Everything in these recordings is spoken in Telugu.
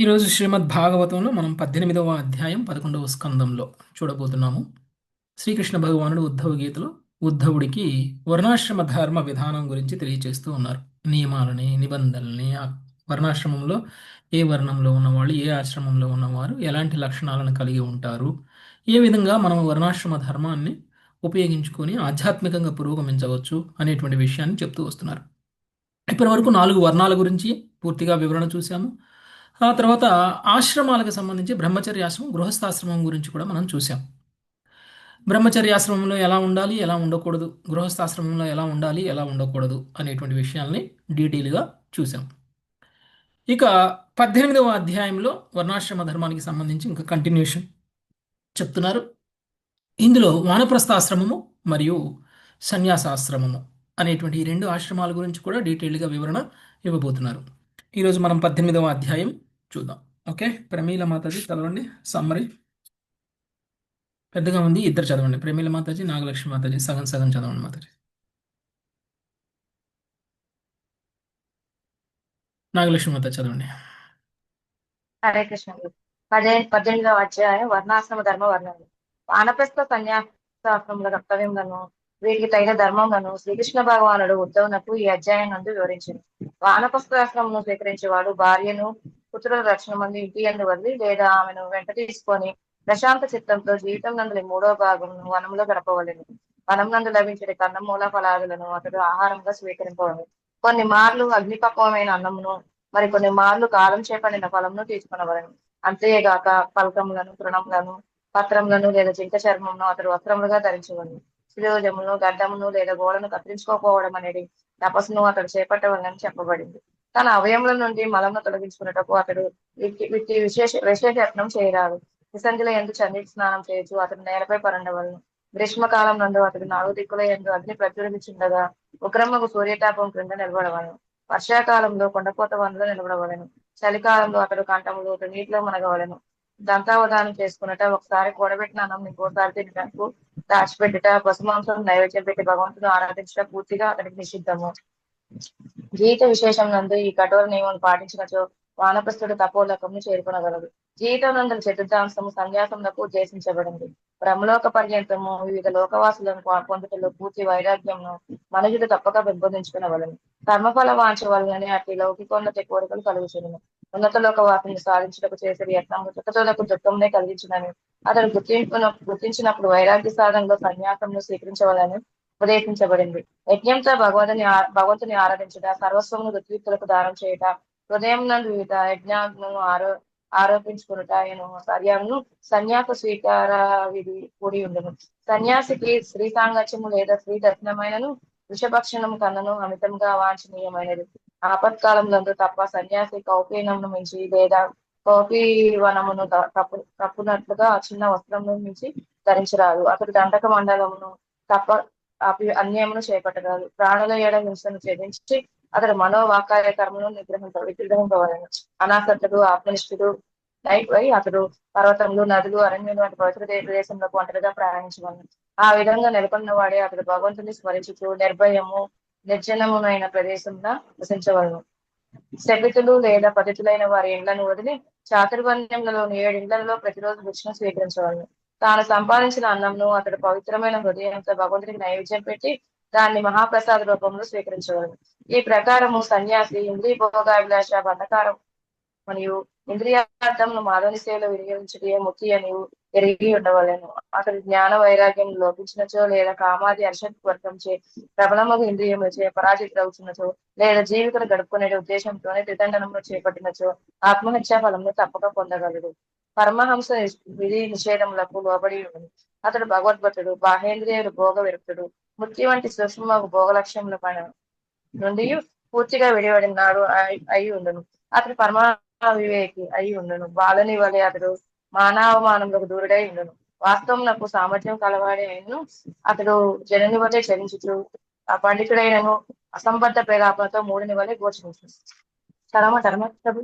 ఈరోజు శ్రీమద్ భాగవతంలో మనం 18వ అధ్యాయం 11వ స్కందంలో చూడబోతున్నాము. శ్రీకృష్ణ భగవానుడు ఉద్ధవ గీతలో ఉద్ధవుడికి వర్ణాశ్రమ ధర్మ విధానం గురించి తెలియజేస్తూ ఉన్నారు. నియమాలని, నిబంధనల్ని, ఆ వర్ణాశ్రమంలో ఏ వర్ణంలో ఉన్నవాళ్ళు, ఏ ఆశ్రమంలో ఉన్నవారు ఎలాంటి లక్షణాలను కలిగి ఉంటారు, ఏ విధంగా మనం వర్ణాశ్రమ ధర్మాన్ని ఉపయోగించుకొని ఆధ్యాత్మికంగా పురోగమించవచ్చు అనేటువంటి విషయాన్ని చెప్తూ వస్తున్నారు. ఇప్పటి వరకు 4 వర్ణాల గురించి పూర్తిగా వివరణ చూసాము. ఆ తర్వాత ఆశ్రమాలకు సంబంధించి బ్రహ్మచర్యాశ్రమం, గృహస్థాశ్రమం గురించి కూడా మనం చూసాం. బ్రహ్మచర్యాశ్రమంలో ఎలా ఉండాలి, ఎలా ఉండకూడదు, గృహస్థాశ్రమంలో ఎలా ఉండాలి, ఎలా ఉండకూడదు అనేటువంటి విషయాల్ని డీటెయిల్గా చూసాం. ఇక 18వ అధ్యాయంలో వర్ణాశ్రమ ధర్మానికి సంబంధించి ఇంకా కంటిన్యూషన్ చెప్తున్నారు. ఇందులో వానప్రస్థాశ్రమము మరియు సన్యాసాశ్రమము అనేటువంటి ఈ రెండు ఆశ్రమాల గురించి కూడా డీటెయిల్డ్గా వివరణ ఇవ్వబోతున్నారు. ఈరోజు మనం 18వ అధ్యాయం చూద్దాం. ఓకే, ప్రమీల మాతాజీ చదవండి. సమ్మరీ పెద్దగా ఉంది, ఇద్దరు చదవండి. ప్రమీల మాతాజీ, నాగలక్ష్మి మాతాజీ సగం సగం చదవండి. మాతాజీ నాగలక్ష్మి మాతాజీ చదవండి. హరే కృష్ణ. 18వ అధ్యాయం వర్ణాశ్రమ ధర్మ వర్ణనలు. వానప్రస్థ సన్యాసాశ్రముల కర్తవ్యములను వీటికి తగిన ధర్మములను శ్రీకృష్ణ భగవానుడు ఉద్ధవునకు ఈ అధ్యాయం నందు వివరించింది. వానప్రస్థాశ్రమను స్వీకరించేవాడు భార్యను, పుత్రుల రక్షణ మంది ఇంటి యందు వదిలి లేదా ఆమెను వెంట తీసుకొని ప్రశాంత చిత్తంతో జీవితం నందులి మూడో భాగమును వనంలో గడపవలెను. వనం నందు లభించే కందమూల ఫలాదులను అతడు ఆహారంగా స్వీకరింపవలెను. కొన్ని మార్లు అగ్నిపక్వమైన అన్నమును, మరి కొన్ని మార్లు కాలం చేపడిన ఫలంను తీసుకునవలను. అంతేగాక పలకములను, తృణములను, పత్రములను లేదా జింక చర్మమును అతడు వస్త్రములుగా ధరించవలను. శిరోజమును, గడ్డమును లేదా గోడను కత్తిరించుకోకపోవడం అనేది తపస్సును అతడు చేపట్టవలని చెప్పబడింది. తన అవయముల నుండి మలంను తొలగించుకున్నటకు అతడు విశేషయత్నం చేయరాదు. విసంజల ఎందు చన్నీటి స్నానం చేయొచ్చు. అతడు నేలపై పరండవలను. గ్రీష్మకాలం నందు అతడు 4 దిక్కుల ఎందు అగ్ని ప్రజ్వలించుండగా ఉగ్రమ్మకు సూర్యతాపం క్రింద నిలబడవలను. వర్షాకాలంలో కొండపోత వనలో నిలబడవలను. చలికాలంలో అతడు కంఠములు నీటిలో మునగవలను. దంతావధానం చేసుకున్నట, ఒకసారి కూడబెట్టిన అన్నం ఇంకోసారి తినటకు దాచిపెట్టుట, పశుమాంసం నైవేద్యం పెట్టి భగవంతుడు ఆరాధించడం పూర్తిగా అతడికి నిషిద్ధము. జీవిత విశేషం నందు ఈ కఠోర నియమం పాటించినచో వానప్రస్థుడు తపోలోకంను చేరుకునగలడు. జీవితం నందు చతుర్థాంశము సన్యాసములకు ఉద్దేశించబడింది. బ్రహ్మలోక పర్యంతము వివిధ లోకవాసులను పొందుటలో పూర్తి వైరాగ్యంను మనుషుడు తప్పక పెంపొందించుకునవలను. కర్మఫల వాంఛ వలననే అట్టి లౌకికోన్నత కోరికలు కలుగుచును. ఉన్నత లోక వాసిని సాధించుటకు చేసే యత్నము దుఃఖతోలకు దుఃఖంనే కలిగించునని అతడు గుర్తించినప్పుడు వైరాగ్య సాధనలో సన్యాసంను స్వీకరించవాలని ఉపదేశించబడింది. యజ్ఞంతో భగవంతుని ఆరాధించుట, సర్వస్వమును ఋత్విక్కులకు దానం చేయుట, హృదయం నందు వివిధ యజ్ఞాలను ఆరోపించుకునుట కార్యమును సన్యాస స్వీకార విధి కూడి ఉండను. సన్యాసికి స్త్రీ సాంగత్యము లేదా స్త్రీ దర్శనమైనను వృషభక్షణము కన్నను అమితంగా అవాంఛనీయమైనది. ఆపత్కాలంలో తప్ప సన్యాసి కౌపీనమును మించి లేదా కౌపీవనమును కప్పునట్లుగా చిన్న వస్త్రమును మించి ధరించరాదు. అతడు దండక మండలమును తప్ప అన్యమును చేపట్టరాదు. ప్రాణుల ఏడ హింసను ఛేదించి అతడు మనోవాకాయ కర్మను విగ్రహింపవలను. అనాసక్తుడు, ఆత్మనిష్ఠుడు వై అతడు పర్వతములు, నదులు, అరణ్యులు వంటి పవిత్ర ప్రదేశంలో ఒంటరిగా ప్రయాణించవలను. ఆ విధంగా నెలకొన్న వాడే అతడు భగవంతుని స్మరించుతూ నిర్భయము, నిర్జనమునైన ప్రదేశంలో వసించవలను. శపితులు లేదా పతితులైన వారి ఇండ్లను వదిలి చాతుర్వర్ణ్యములలోని 7 ఇండ్లలో ప్రతిరోజు భిక్షను స్వీకరించవలను. తాను సంపాదించిన అన్నంను అతడు పవిత్రమైన హృదయంతో భగవంతుడికి నైవేద్యం పెట్టి దాన్ని మహాప్రసాద రూపంలో స్వీకరించవలను. ఈ ప్రకారము సన్యాసి ఇంద్రియ భోగాభిలాష బంధకారం మరియు ఇంద్రియార్థమును మాధవుని సేవలో వినియోగించడే ముక్తి అని ఎరిగి ఉండవలను. అతడు జ్ఞాన వైరాగ్యం లోపించినచో లేదా కామాది వర్గంచే ప్రబలమగు ఇంద్రియములచే పరాజితులవుతున్నచో లేదా జీవితం గడుపుకునే ఉద్దేశంతోనే త్రిదండనము చేపట్టినచో ఆత్మహత్యా ఫలంను తప్పక పొందగలడు. పరమహంస విధి నిషేధములకు లోబడి ఉండను. అతడు భగవద్భక్తుడు, బాహేంద్రియుడు, భోగ విరక్తుడు, మృత్యు వంటి సూక్ష్మ భోగ లక్ష్యముల పైన నుండి పూర్తిగా విడివడినాడు అయి ఉండను. అతడు పరమ వివేకి అయి ఉండను. బాలుని వలె అతడు మానవమానములకు దూరుడై ఉండను. వాస్తవమునకు సామర్థ్యం కలవాడే అయినను అతడు జనుని వలె చరించుచు ఆ పండితుడైనను అసంబద్ధ ప్రేలాపనతో మూడిని వలె గోచరించు. ధర్మస్థుడు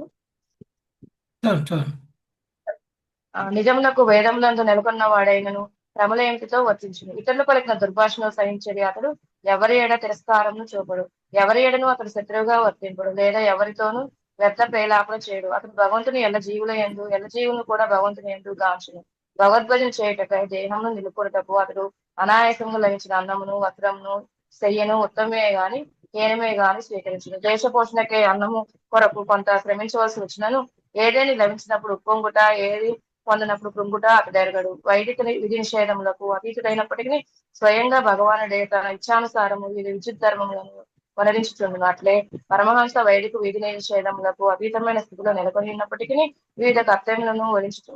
నిజమునకు వేదములందు నెలకొన్న వాడైనను క్రమలేమిటితో వర్తించును. ఇతరులు పలికిన దుర్భాషను సహించేది అతడు ఎవరి ఏడ తిరస్కారమును చూపడు. ఎవరి ఏడను అతడు శత్రువుగా వర్తింపడు లేదా ఎవరితోనూ వ్యర్థ పేలాపన చేయడు. అతడు భగవంతుని ఎల్ల జీవుల యందు ఎల్ల జీవులను కూడా భగవంతుని యందు గాంచును. భగవద్భజన చేయుటకై దేహమును నిలుపుటకు అతడు అనాయాసంగా లభించిన అన్నమును వస్త్రమును శయ్యను ఉత్తమే గాని హీనమే గాని స్వీకరించును. దేశ పోషణకై అన్నము కొరకు కొంత శ్రమించవలసి వచ్చినను ఏదేని లభించినప్పుడు ఉప్పొంగుట, ఏది పొందినప్పుడు కృంగుట అతడు ఎరగడు. వైదిక విధి నిషేధములకు అతీతుడైనప్పటికీ స్వయంగా భగవానుడే తన ఇచ్ఛానుసారము ఇది విద్యుత్ ధర్మములను వనరించుచుండును. అట్లే పరమహంస వైదిక విధి నిషేధములకు అతీతమైన స్థితిలో నెలకొని ఉన్నప్పటికీ వివిధ కర్తవ్యములను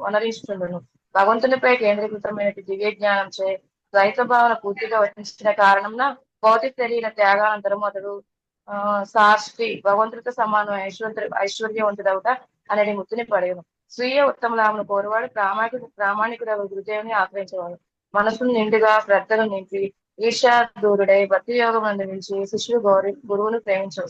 వనరించుచుండును. భగవంతునిపై కేంద్రీకృతమైన దివ్య జ్ఞానం చే ద్వైత భావన పూర్తిగా వర్తించిన కారణంన భౌతిక శరీర త్యాగానంతరం అతడు సాక్షి భగవంతుడితో సమానం ఐశ్వర్యవంతుడవుట అనేది ముత్తుని పడేను. స్వీయ ఉత్తమ లాభను కోరువాడు ప్రామాణికుడు గురుదేవుని ఆశ్రయించేవాడు. మనసును నిండుగా శ్రద్ధను నింపి ఈర్ష్యా దూరుడై భక్తి యోగం అందించి శిష్యుడు గురువును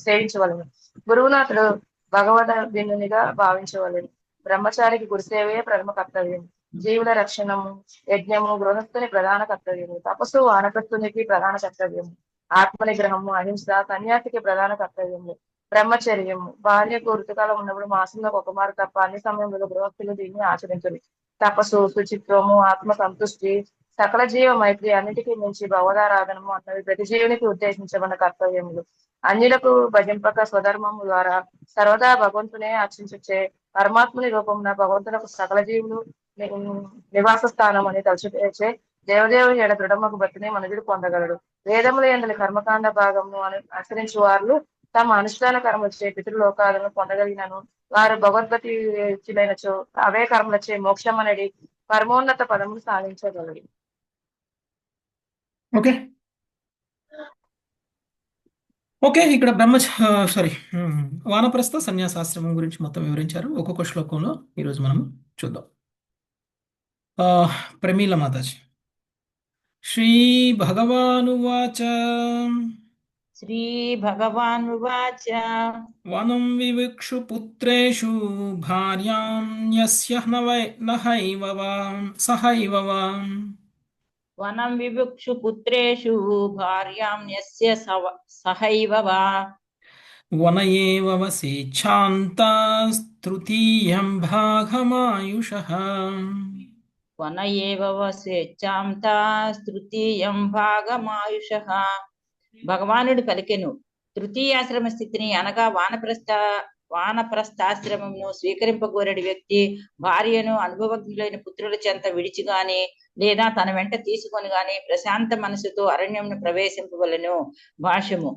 సేవించవలను. గురువును అతడు భగవద బిందునిగా భావించవలను. బ్రహ్మచారికి గురుసేవే ప్రథమ కర్తవ్యం. జీవుల రక్షణము యజ్ఞము గృహస్థుని ప్రధాన కర్తవ్యము. తపస్సు వానప్రస్థునికి ప్రధాన కర్తవ్యము. ఆత్మ నిగ్రహము అహింస సన్యాసికి ప్రధాన కర్తవ్యము. బ్రహ్మచర్యము భార్యకు ఋతుకాలం ఉన్నప్పుడు మాసంలో ఒక మారు తప్ప అన్ని సమయంలో గృహస్థులు దీన్ని ఆచరించారు. తపస్సు శుచిత్వము ఆత్మ సంతృష్టి సకల జీవ మైత్రి అన్నిటికీ మించి భగవదారాధనము అన్నవి ప్రతి జీవునికి ఉద్దేశించబడిన కర్తవ్యములు. అన్యులకు భజింపక స్వధర్మము ద్వారా సర్వదా భగవంతునే అర్చించే పరమాత్ముని రూపమున భగవంతునకు సకల జీవులు నివాస స్థానం అని తలుచుచే దేవదేవుని ఎడ దృఢముకు భక్తిని మనుజుడు పొందగలడు. వేదముల యందలి కర్మకాండ భాగమును అనుసరించు వారు తమ అనుష్ఠాన కర్మలచే పితృలోకాలను పొందగలిగినను వారు భగవద్గతిలైనచో అవే కర్మలచే మోక్షం అనేది పరమోన్నత పదమును సాధించగలరు. ఓకే ఓకే ఇక్కడ సారీ వానప్రస్థ సన్యాసాశ్రమం గురించి మొత్తం వివరించారు. ఒక్కొక్క శ్లోకంలో ఈరోజు మనం చూద్దాం. ప్రమీల మాతాజీ. శ్రీ భగవానువాచ श्रीभगवानुवाच వనం వివిక్షు పుత్రేషు భార్యాం యస్య నహైవ సహైవ वनं विवक्षु पुत्रेषु भार्यां यस्य सहैव वा వన ఏవ వసేచ్ఛాంతస్తృతీయం భాగమాయుషః वन एव वसेచ్ఛాం తృతీయం భాగమాయుషః. భగవానుడు పలికెను, తృతీయాశ్రమ స్థితిని అనగా వానప్రస్థాశ్రమమును స్వీకరింపగోరడి వ్యక్తి భార్యను అనుభవజ్ఞులైన పుత్రుల చెంత విడిచి గాని లేదా తన వెంట తీసుకొని గాని ప్రశాంత మనసుతో అరణ్యంను ప్రవేశింపవలను. భాష్యము.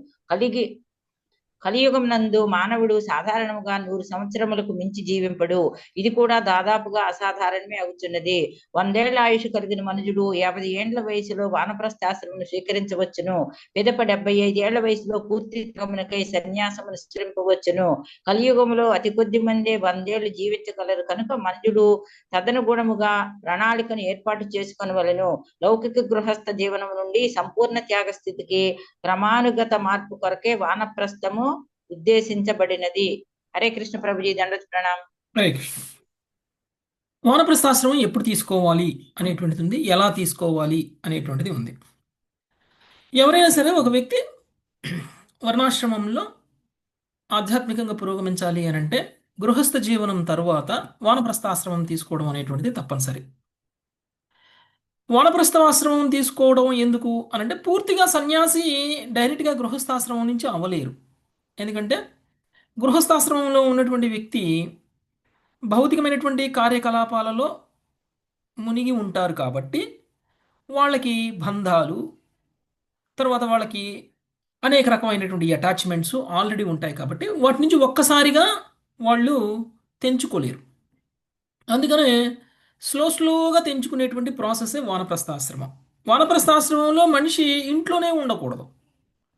కలియుగం నందు మానవుడు సాధారణముగా 100 సంవత్సరములకు మించి జీవింపడు. ఇది కూడా దాదాపుగా అసాధారణమే అవుతున్నది. 100 ఏళ్ల ఆయుష్ కలిగిన మనుజుడు 50 ఏండ్ల వయసులో వానప్రస్థాశ్రమను స్వీకరించవచ్చును. పిదప 75 ఏళ్ల వయసులో పూర్తి గమనకై సన్యాసమును స్వీకరింపవచ్చును. కలియుగంలో అతి కొద్ది మందే 100 ఏళ్లు జీవించగలరు కనుక మనుజుడు తదనుగుణముగా ప్రణాళికను ఏర్పాటు చేసుకొనవలెను. లౌకిక గృహస్థ జీవనం నుండి సంపూర్ణ త్యాగ స్థితికి క్రమానుగత మార్పు కొరకే వానప్రస్థము ఉద్దేశించబడినది. హరే కృష్ణ ప్రభుజీ. దండోత్ ప్రణాం. హరే కృష్ణ. వానప్రస్థాశ్రమం ఎప్పుడు తీసుకోవాలి అనేటువంటిది ఉంది, ఎలా తీసుకోవాలి అనేటువంటిది ఉంది. ఎవరైనా సరే ఒక వ్యక్తి వర్ణాశ్రమంలో ఆధ్యాత్మికంగా పురోగమించాలి అని అంటే గృహస్థ జీవనం తరువాత వానప్రస్థాశ్రమం తీసుకోవడం అనేటువంటిది తప్పనిసరి. వానప్రస్థాశ్రమం తీసుకోవడం ఎందుకు అనంటే పూర్తిగా సన్యాసి డైరెక్ట్గా గృహస్థాశ్రమం నుంచి అవ్వలేరు. ఎందుకంటే గృహస్థాశ్రమంలో ఉన్నటువంటి వ్యక్తి భౌతికమైనటువంటి కార్యకలాపాలలో మునిగి ఉంటారు కాబట్టి వాళ్ళకి బంధాలు, తర్వాత వాళ్ళకి అనేక రకమైనటువంటి అటాచ్మెంట్స్ ఆల్రెడీ ఉంటాయి కాబట్టి వాటి నుంచి ఒక్కసారిగా వాళ్ళు తెంచుకోలేరు. అందుకనే స్లోగా తెంచుకునేటువంటి ప్రాసెసే వానప్రస్థాశ్రమం. వానప్రస్థాశ్రమంలో మనిషి ఇంట్లోనే ఉండకూడదు,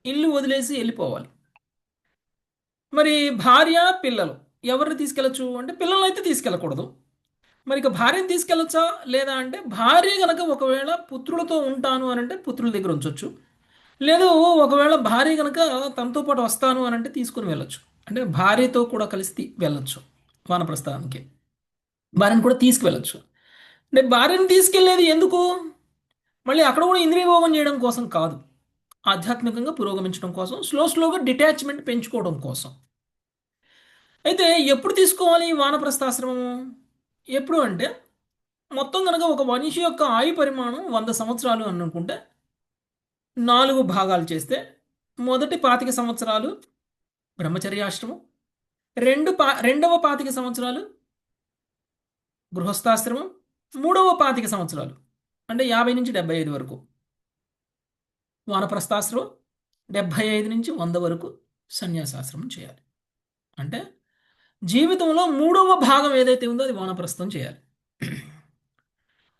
ఇల్లు వదిలేసి వెళ్ళిపోవాలి. మరి భార్య పిల్లలు ఎవరిని తీసుకెళ్ళచ్చు అంటే పిల్లల్ని అయితే తీసుకెళ్ళకూడదు. మరి ఇక భార్యను తీసుకెళ్ళొచ్చా లేదా అంటే భార్య కనుక ఒకవేళ పుత్రులతో ఉంటాను అని అంటే పుత్రుల దగ్గర ఉంచవచ్చు. లేదు ఒకవేళ భార్య కనుక తనతో పాటు వస్తాను అని అంటే తీసుకుని వెళ్ళొచ్చు. అంటే భార్యతో కూడా కలిసి వెళ్ళొచ్చు వానప్రస్థానానికి, భార్యను కూడా తీసుకువెళ్ళొచ్చు. అంటే భార్యను తీసుకెళ్లేది ఎందుకు? మళ్ళీ అక్కడ కూడా ఇంద్రియ భోగం చేయడం కోసం కాదు, ఆధ్యాత్మికంగా పురోగమించడం కోసం, స్లోగా డిటాచ్మెంట్ పెంచుకోవడం కోసం. అయితే ఎప్పుడు తీసుకోవాలి ఈ వానప్రస్థాశ్రమము? ఎప్పుడు అంటే మొత్తం కనుక ఒక మనిషి యొక్క ఆయు పరిమాణం 100 సంవత్సరాలు అని అనుకుంటే 4 భాగాలు చేస్తే మొదటి 25 సంవత్సరాలు బ్రహ్మచర్యాశ్రమం, రెండవ 25 సంవత్సరాలు గృహస్థాశ్రమం, మూడవ 25 సంవత్సరాలు అంటే 50 నుంచి 75 వరకు వానప్రస్థాశ్రమం, 75 నుంచి 100 వరకు సన్యాసాశ్రమం చేయాలి. అంటే జీవితంలో మూడవ భాగం ఏదైతే ఉందో అది వానప్రస్థం చేయాలి.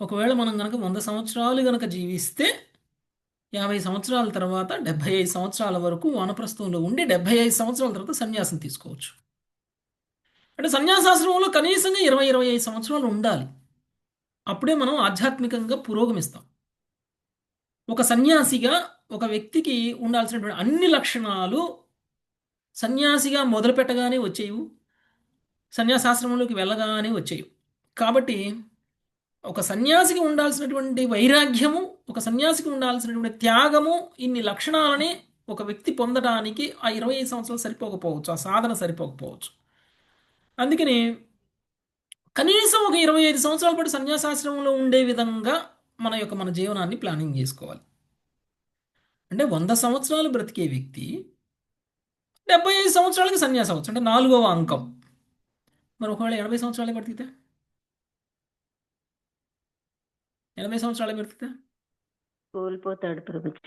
ఒకవేళ మనం కనుక 100 సంవత్సరాలు కనుక జీవిస్తే 50 సంవత్సరాల తర్వాత 75 సంవత్సరాల వరకు వానప్రస్థంలో ఉండి 75 సంవత్సరాల తర్వాత సన్యాసం తీసుకోవచ్చు. అంటే సన్యాసాశ్రమంలో కనీసంగా 20-25 సంవత్సరాలు ఉండాలి. అప్పుడే మనం ఆధ్యాత్మికంగా పురోగమిస్తాం. ఒక సన్యాసిగా ఒక వ్యక్తికి ఉండాల్సినటువంటి అన్ని లక్షణాలు సన్యాసిగా మొదలుపెట్టగానే వచ్చేవి, సన్యాసాశ్రమంలోకి వెళ్ళగానే వచ్చేవి. కాబట్టి ఒక సన్యాసికి ఉండాల్సినటువంటి వైరాగ్యము, ఒక సన్యాసికి ఉండాల్సినటువంటి త్యాగము, ఇన్ని లక్షణాలని ఒక వ్యక్తి పొందడానికి ఆ 25 సంవత్సరాలు సరిపోకపోవచ్చు, ఆ సాధన సరిపోకపోవచ్చు. అందుకని కనీసం ఒక 25 సంవత్సరాల పాటు సన్యాసాశ్రమంలో ఉండే విధంగా మన జీవనాన్ని ప్లానింగ్ చేసుకోవాలి. అంటే 100 సంవత్సరాలు బ్రతికే వ్యక్తి 75 సంవత్సరాలకి సన్యాసం అవచ్చు, అంటే 4వ అంకం. మరి ఒకవేళ 80 సంవత్సరాలే బ్రతికితే 80 సంవత్సరాలే బ్రతికితే కోల్పోతాడు ప్రభుజీ.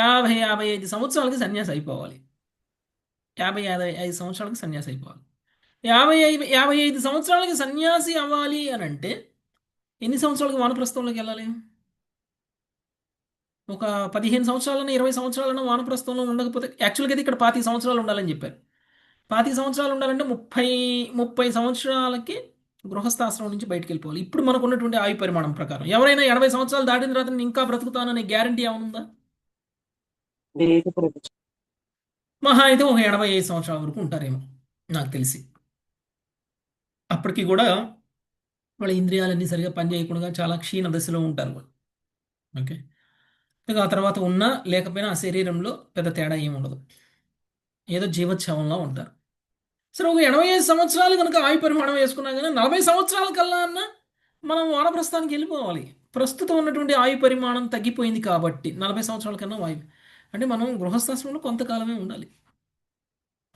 50-55 సంవత్సరాలకి సన్యాసి అయిపోవాలి. 50-55 సంవత్సరాలకి సన్యాసి అయిపోవాలి. 55 సంవత్సరాలకి సన్యాసి అవ్వాలి అని అంటే ఎన్ని సంవత్సరాలకి వానప్రస్థంలోకి వెళ్ళాలి? ఒక 15 సంవత్సరాలన్నా 20 సంవత్సరాలన్నా వానప్రస్థంలో ఉండకపోతే, యాక్చువల్గా అయితే ఇక్కడ 25 సంవత్సరాలు ఉండాలని చెప్పారు. 25 సంవత్సరాలు ఉండాలంటే 30 సంవత్సరాలకి గృహస్థాశ్రమం నుంచి బయటికి వెళ్ళిపోవాలి. ఇప్పుడు మనకు ఉన్నటువంటి ఆయు పరిమాణం ప్రకారం ఎవరైనా 80 సంవత్సరాలు దాటిన తర్వాత నేను ఇంకా బ్రతుకుతాననే గ్యారంటీ ఏమనుందా? లేదు ప్రభుజీ. మహా అయితే ఒక 85 సంవత్సరాల వరకు ఉంటారేమో నాకు తెలిసి. అప్పటికి కూడా వాళ్ళ ఇంద్రియాలన్నీ సరిగా పనిచేయకుండా చాలా క్షీణ దశలో ఉంటారు వాళ్ళు. ఓకే, ఇక ఆ తర్వాత ఉన్నా లేకపోయినా ఆ శరీరంలో పెద్ద తేడా ఏమి ఉండదు, ఏదో జీవోత్సవంలో ఉంటారు. సరే, ఒక 85 సంవత్సరాలు కనుక ఆయు పరిమాణం వేసుకున్నా కానీ 40 సంవత్సరాల కల్లా అన్న మనం వానప్రస్థానికి వెళ్ళిపోవాలి. ప్రస్తుతం ఉన్నటువంటి ఆయు పరిమాణం తగ్గిపోయింది కాబట్టి 40 సంవత్సరాల కన్నా వాయు అంటే మనం గృహస్థాశ్రమంలో కొంతకాలమే ఉండాలి.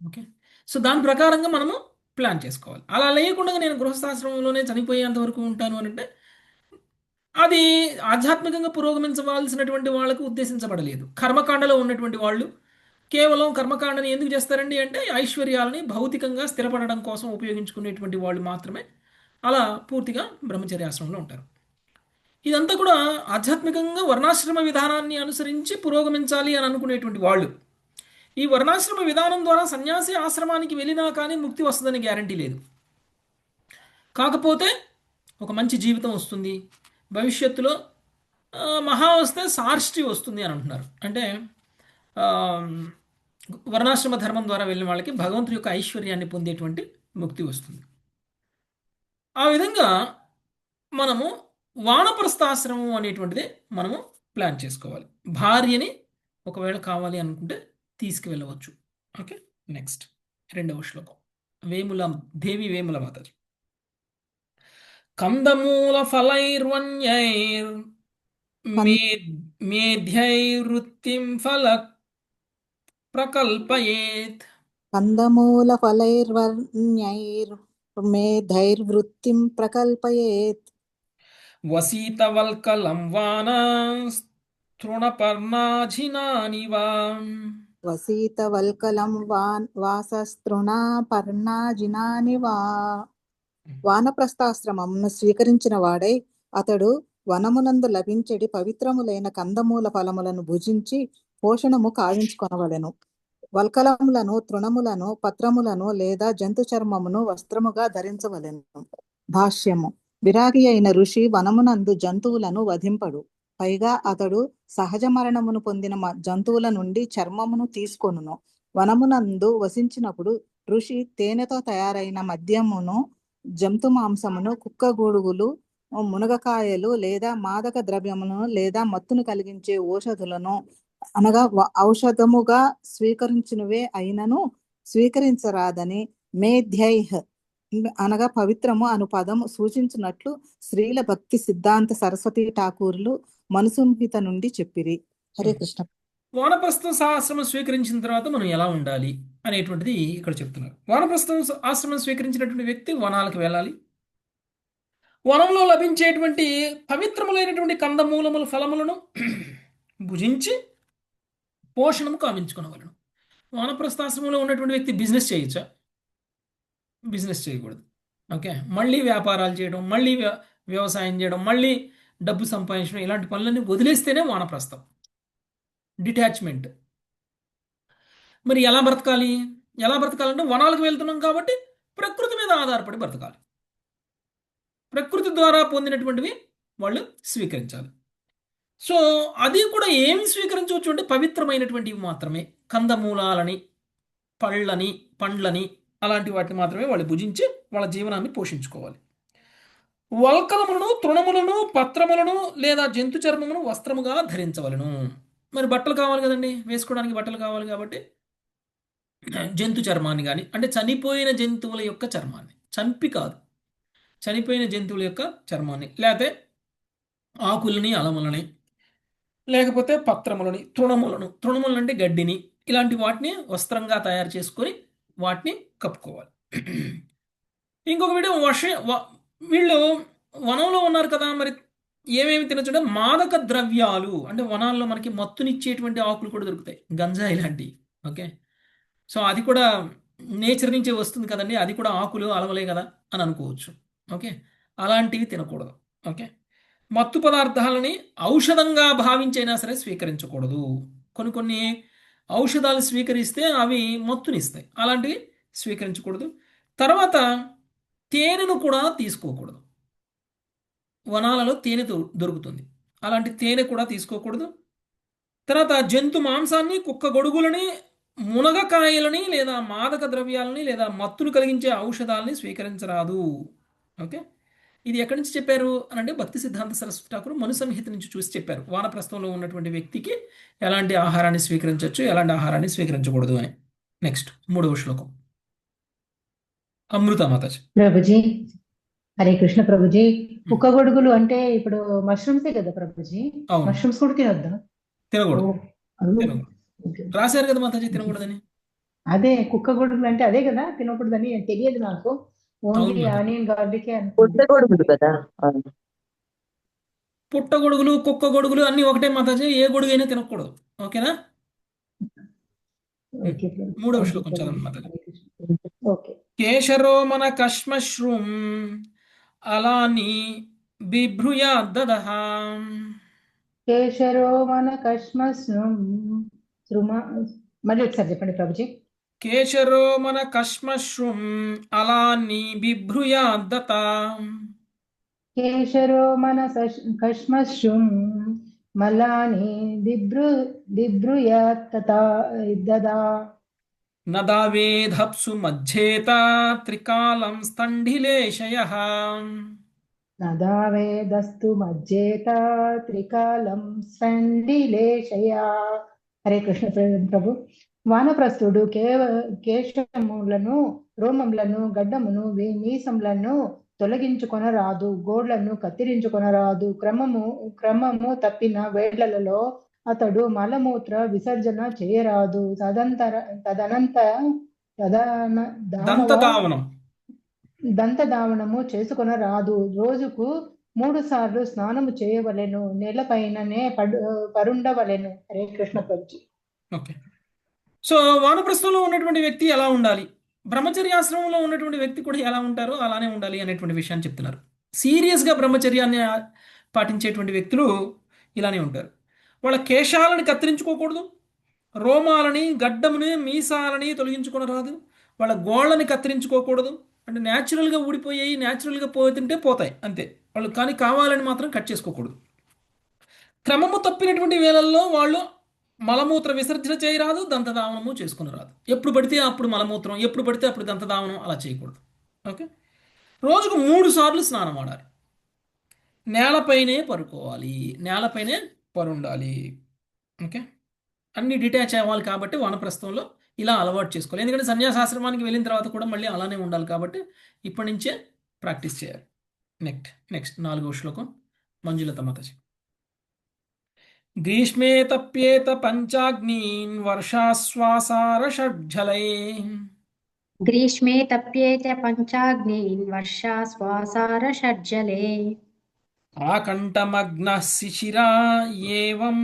ఓకే, సో దాని ప్రకారంగా మనము ప్లాన్ చేసుకోవాలి. అలా లేకుండా నేను గృహస్థాశ్రమంలోనే చనిపోయేంత వరకు ఉంటాను అని అంటే అది ఆధ్యాత్మికంగా పురోగమించవలసినటువంటి వాళ్ళకు ఉద్దేశించబడలేదు. కర్మకాండలో ఉన్నటువంటి వాళ్ళు కేవలం కర్మకాండని ఎందుకు చేస్తారండి అంటే ఐశ్వర్యాలని భౌతికంగా స్థిరపడడం కోసం ఉపయోగించుకునేటువంటి వాళ్ళు మాత్రమే అలా పూర్తిగా బ్రహ్మచర్యాశ్రమంలో ఉంటారు. ఇదంతా కూడా ఆధ్యాత్మికంగా వర్ణాశ్రమ విధానాన్ని అనుసరించి పురోగమించాలి అని అనుకునేటువంటి వాళ్ళు. ఈ వర్ణాశ్రమ విధానం ద్వారా సన్యాసి ఆశ్రమానికి వెళ్ళినా కానీ ముక్తి వస్తుందని గ్యారంటీ లేదు. కాకపోతే ఒక మంచి జీవితం వస్తుంది, భవిష్యత్తులో మహా వస్తే సార్ష్టి వస్తుంది అని అంటున్నారు. అంటే వర్ణాశ్రమ ధర్మం ద్వారా వెళ్ళిన వాళ్ళకి భగవంతుడి యొక్క ఐశ్వర్యాన్ని పొందేటువంటి ముక్తి వస్తుంది. ఆ విధంగా మనము వానప్రస్థాశ్రమం అనేటువంటిది మనము ప్లాన్ చేసుకోవాలి. భార్యని ఒకవేళ కావాలి అనుకుంటే తీసుకువెళ్ళవచ్చు. ఓకే, నెక్స్ట్ 2వ శ్లోకం దేవి వేముల మాతాజీ. కందమూల ఫలైర్వన్యైర్ మేధ్యైర్వృత్తిం ఫల ప్రకల్పయేత్. కందమూల ఫలైర్వన్యైర్మేధైర్వృత్తిం ప్రకల్పయేత్. వసీతవల్కలం వానస్తృణపర్ణాజినాని వా. వసీతవల్కలం వాసస్తృణపర్ణాజినాని వా. వానప్రస్థాశ్రమమును స్వీకరించిన వాడై అతడు వనమునందు లభించెడి పవిత్రములైన కందమూల ఫలములను భుజించి పోషణము కావించుకొనవలెను. వల్కలములను, తృణములను, పత్రములను లేదా జంతు చర్మమును వస్త్రముగా ధరించవలెను. భాష్యము. విరాగి అయిన ఋషి వనమునందు జంతువులను వధింపడు. పైగా అతడు సహజ మరణమును పొందిన జంతువుల నుండి చర్మమును తీసుకొనును. వనమునందు వసించినప్పుడు ఋషి తేనెతో తయారైన మద్యమును, జంతు మాంసమును, కుక్క గూడుగులు, మునగకాయలు లేదా మాదక ద్రవ్యమును లేదా మత్తును కలిగించే ఔషధులను అనగా ఔషధముగా స్వీకరించినవే అయినను స్వీకరించరాదని మేధ్యైః అనగా పవిత్రము అను పదము సూచించినట్లు స్త్రీల భక్తి సిద్ధాంత సరస్వతి ఠాకూర్లు మనుసంహిత నుండి చెప్పిరి. హరే కృష్ణ. వానప్రస్థం ఆశ్రమం స్వీకరించిన తర్వాత మనం ఎలా ఉండాలి అనేటువంటిది ఇక్కడ చెప్తున్నారు. వానప్రస్థం ఆశ్రమం స్వీకరించినటువంటి వ్యక్తి వనాలకు వెళ్ళాలి. వనంలో లభించేటువంటి పవిత్రములైనటువంటి కందమూలముల ఫలములను భుజించి పోషణము కావించుకునవలను. వానప్రస్థాశ్రమంలో ఉన్నటువంటి వ్యక్తి బిజినెస్ చేయొచ్చా? బిజినెస్ చేయకూడదు. ఓకే, మళ్ళీ వ్యాపారాలు చేయడం, మళ్ళీ వ్యవసాయం చేయడం, మళ్ళీ డబ్బు సంపాదించడం, ఇలాంటి పనులన్నీ వదిలేస్తేనే వానప్రస్థం, డిటాచ్మెంట్. మరి ఎలా బ్రతకాలి? ఎలా బ్రతకాలంటే వనాలకు వెళ్తున్నాం కాబట్టి ప్రకృతి మీద ఆధారపడి బ్రతకాలి. ప్రకృతి ద్వారా పొందినటువంటివి వాళ్ళు స్వీకరించాలి. సో అది కూడా ఏమి స్వీకరించవచ్చు అంటే పవిత్రమైనటువంటివి మాత్రమే, కందమూలాలని, పండ్లని అలాంటి వాటిని మాత్రమే వాళ్ళు భుజించి వాళ్ళ జీవనాన్ని పోషించుకోవాలి. వల్కలములను, తృణములను, పత్రములను లేదా జంతు చర్మమును వస్త్రముగా ధరించవలను. మరి బట్టలు కావాలి కదండి, వేసుకోవడానికి బట్టలు కావాలి కాబట్టి జంతు చర్మాన్ని కానీ, అంటే చనిపోయిన జంతువుల యొక్క చర్మాన్ని, చంపి కాదు, చనిపోయిన జంతువుల యొక్క చర్మాన్ని, లేకపోతే ఆకులని, అలములని, లేకపోతే పత్రములని, తృణములను అంటే గడ్డిని, ఇలాంటి వాటిని వస్త్రంగా తయారు చేసుకొని వాటిని కప్పుకోవాలి. ఇంకొక వీడియో వీళ్ళు వనంలో ఉన్నారు కదా, మరి ఏమేమి తినచ్చు? మాదక ద్రవ్యాలు అంటే వనాల్లో మనకి మత్తునిచ్చేటువంటి ఆకులు కూడా దొరుకుతాయి, గంజాయి లాంటివి. ఓకే, సో అది కూడా నేచర్ నుంచే వస్తుంది కదండి, అది కూడా ఆకులు అలవలే కదా అని అనుకోవచ్చు. ఓకే, అలాంటివి తినకూడదు. ఓకే, మత్తు పదార్థాలని ఔషధంగా భావించైనా సరే స్వీకరించకూడదు. కొన్ని ఔషధాలు స్వీకరిస్తే అవి మత్తునిస్తాయి, అలాంటివి స్వీకరించకూడదు. తర్వాత తేనెను కూడా తీసుకోకూడదు. వనాలలో తేనె దొరుకుతుంది, అలాంటి తేనె కూడా తీసుకోకూడదు. తర్వాత జంతు మాంసాన్ని, కుక్క గొడుగులని, మునగకాయలని లేదా మాదక ద్రవ్యాలని లేదా మత్తును కలిగించే ఔషధాలని స్వీకరించరాదు. ఓకే, ఇది ఎక్కడి నుంచి చెప్పారు అని అంటే భక్తి సిద్ధాంత సరస్వతి ఠాకూర్ మనుసంహిత నుంచి చూసి చెప్పారు. వానప్రస్థంలో ఉన్నటువంటి వ్యక్తికి ఎలాంటి ఆహారాన్ని స్వీకరించవచ్చు, ఎలాంటి ఆహారాన్ని స్వీకరించకూడదు అని. నెక్స్ట్ 3వ శ్లోకం. అమృత మాతాజీ. ప్రభుజీ హరే కృష్ణ. ప్రభుజీ కుక్క గొడుగులు అంటే ఇప్పుడు మష్రూమ్సే కదా ప్రభుజీ? అవును, మష్రూమ్స్ కూడా తినొద్దా? తినకూడదు. ఓకే. రాశారు కదా మాతాజీ తినకూడదని. అదే కుక్క గొడుగులు అంటే అదే కదా, తినకూడదని తెలియదు నాకు. ఓన్లీ అవును మాతాజీ. ఆనియన్ గార్లికే పుట్టగొడుగులు కదా. పుట్ట గొడుగులు, కుక్క గొడుగులు అన్ని ఒకటే మాతాజీ, ఏ గొడుగు అయినా తినకూడదు. ఓకేనా? ఓకే. 3వ శ్లోకం చదవండి మాతాజీ. హరే కృష్ణ. ఓకే. కేశరోమన కష్మశ్రూం అలాని బిభ్రుయాద్దదః. కేశరో మన కష్మస్నం మళ్ళీ ఒకసారి చెప్పండి ప్రభుజీ. కేశరోమన కష్మశ్రూం అలాని బిభ్రుయాద్దత. కేశరో మన కష్మశ్రుం మలాని దిబ్రుయత్తదా నదావేధప్సు మధ్యేత త్రికాలం స్థండిలేశయః. నదావేదస్తు మజ్జేత త్రికాలం స్ఫండిలేశయా. హరే కృష్ణ ప్రభు. వానప్రస్థుడు కేశములను, రోమములను, గడ్డమును, మీసములను తొలగించుకొనరాదు, గోళ్లను కత్తిరించుకొనరాదు. క్రమము తప్పిన వేళ్లలో అతడు మలమూత్ర విసర్జన చేయరాదు. దంతధావనము చేసుకొనరాదు. రోజుకు 3 సార్లు స్నానము చేయవలెను. నేలపైననే పరుండవలెను. హరే కృష్ణ ప్రభుజీ. ఓకే, సో వానప్రస్థంలో ఉన్నటువంటి వ్యక్తి ఎలా ఉండాలి, బ్రహ్మచర్యాశ్రమంలో ఉన్నటువంటి వ్యక్తి కూడా ఎలా ఉంటారో అలానే ఉండాలి అనేటువంటి విషయాన్ని చెప్తున్నారు. సీరియస్గా బ్రహ్మచర్యాన్ని పాటించేటువంటి వ్యక్తులు ఇలానే ఉంటారు. వాళ్ళ కేశాలను కత్తిరించుకోకూడదు, రోమాలని, గడ్డముని, మీసాలని తొలగించుకొనరాదు, వాళ్ళ గోళ్ళని కత్తిరించుకోకూడదు. అంటే న్యాచురల్గా ఊడిపోయాయి, న్యాచురల్గా పోతుంటే పోతాయి అంతే, వాళ్ళు కానీ కావాలని మాత్రం కట్ చేసుకోకూడదు. క్రమము తప్పినటువంటి వేళల్లో వాళ్ళు మలమూత్ర విసర్జన చేయరాదు, దంతధావనము చేసుకుని రాదు. ఎప్పుడు పడితే అప్పుడు మలమూత్రం, ఎప్పుడు పడితే అప్పుడు దంతధావనం అలా చేయకూడదు. ఓకే, రోజుకు 3 సార్లు స్నానం ఆడాలి, నేలపైనే పరుకోవాలి, నేలపైనే పరుండాలి. ఓకే, అన్ని డిటాచ్ అవ్వాలి కాబట్టి వానప్రస్థంలో ఇలా అలవాటు చేసుకోవాలి. ఎందుకంటే సన్యాసాశ్రమానికి వెళ్ళిన తర్వాత కూడా మళ్ళీ అలానే ఉండాలి కాబట్టి ఇప్పటి నుంచే ప్రాక్టీస్ చేయాలి. నెక్స్ట్ 4వ శ్లోకం మంజులత మాతాజీ. గ్రీష్మే తప్యేత పంచాగ్నీన్ వర్షాశ్వాసార షడ్జలై గ్రీష్మే తప్యేత పంచాగ్నీన్ వర్షాశ్వాసారషడ్జలే ఆకంఠమగ్నః శిశిరా ఏవం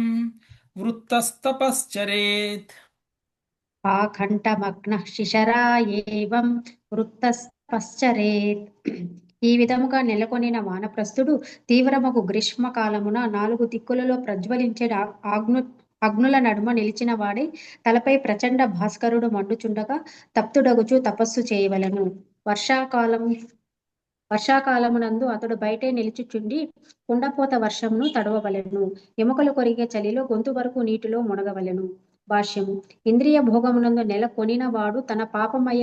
వృత్తస్తపశ్చరేత్. ఆకంఠమగ్నః శిశరా ఏవం వృత్తపశ్చరేత్. ఈ విధముగా నెలకొనిన వానప్రస్థుడు తీవ్రమగు గ్రీష్మకాలమున 4 దిక్కులలో ప్రజ్వలించే అగ్నుల నడుమ నిలిచిన వాడై తలపై ప్రచండ భాస్కరుడు మండుచుండగా తప్తుడగుచు తపస్సు చేయవలెను. వర్షాకాలమునందు అతడు బయటే నిలుచుచుండి కుండపోత వర్షమును తడవవలెను. ఎముకలు కొరిగే చలిలో గొంతు వరకు నీటిలో మునగవలెను. భాష్యము. ఇంద్రియ భోగమునందు నెలకొనిన వాడు తన పాపమయ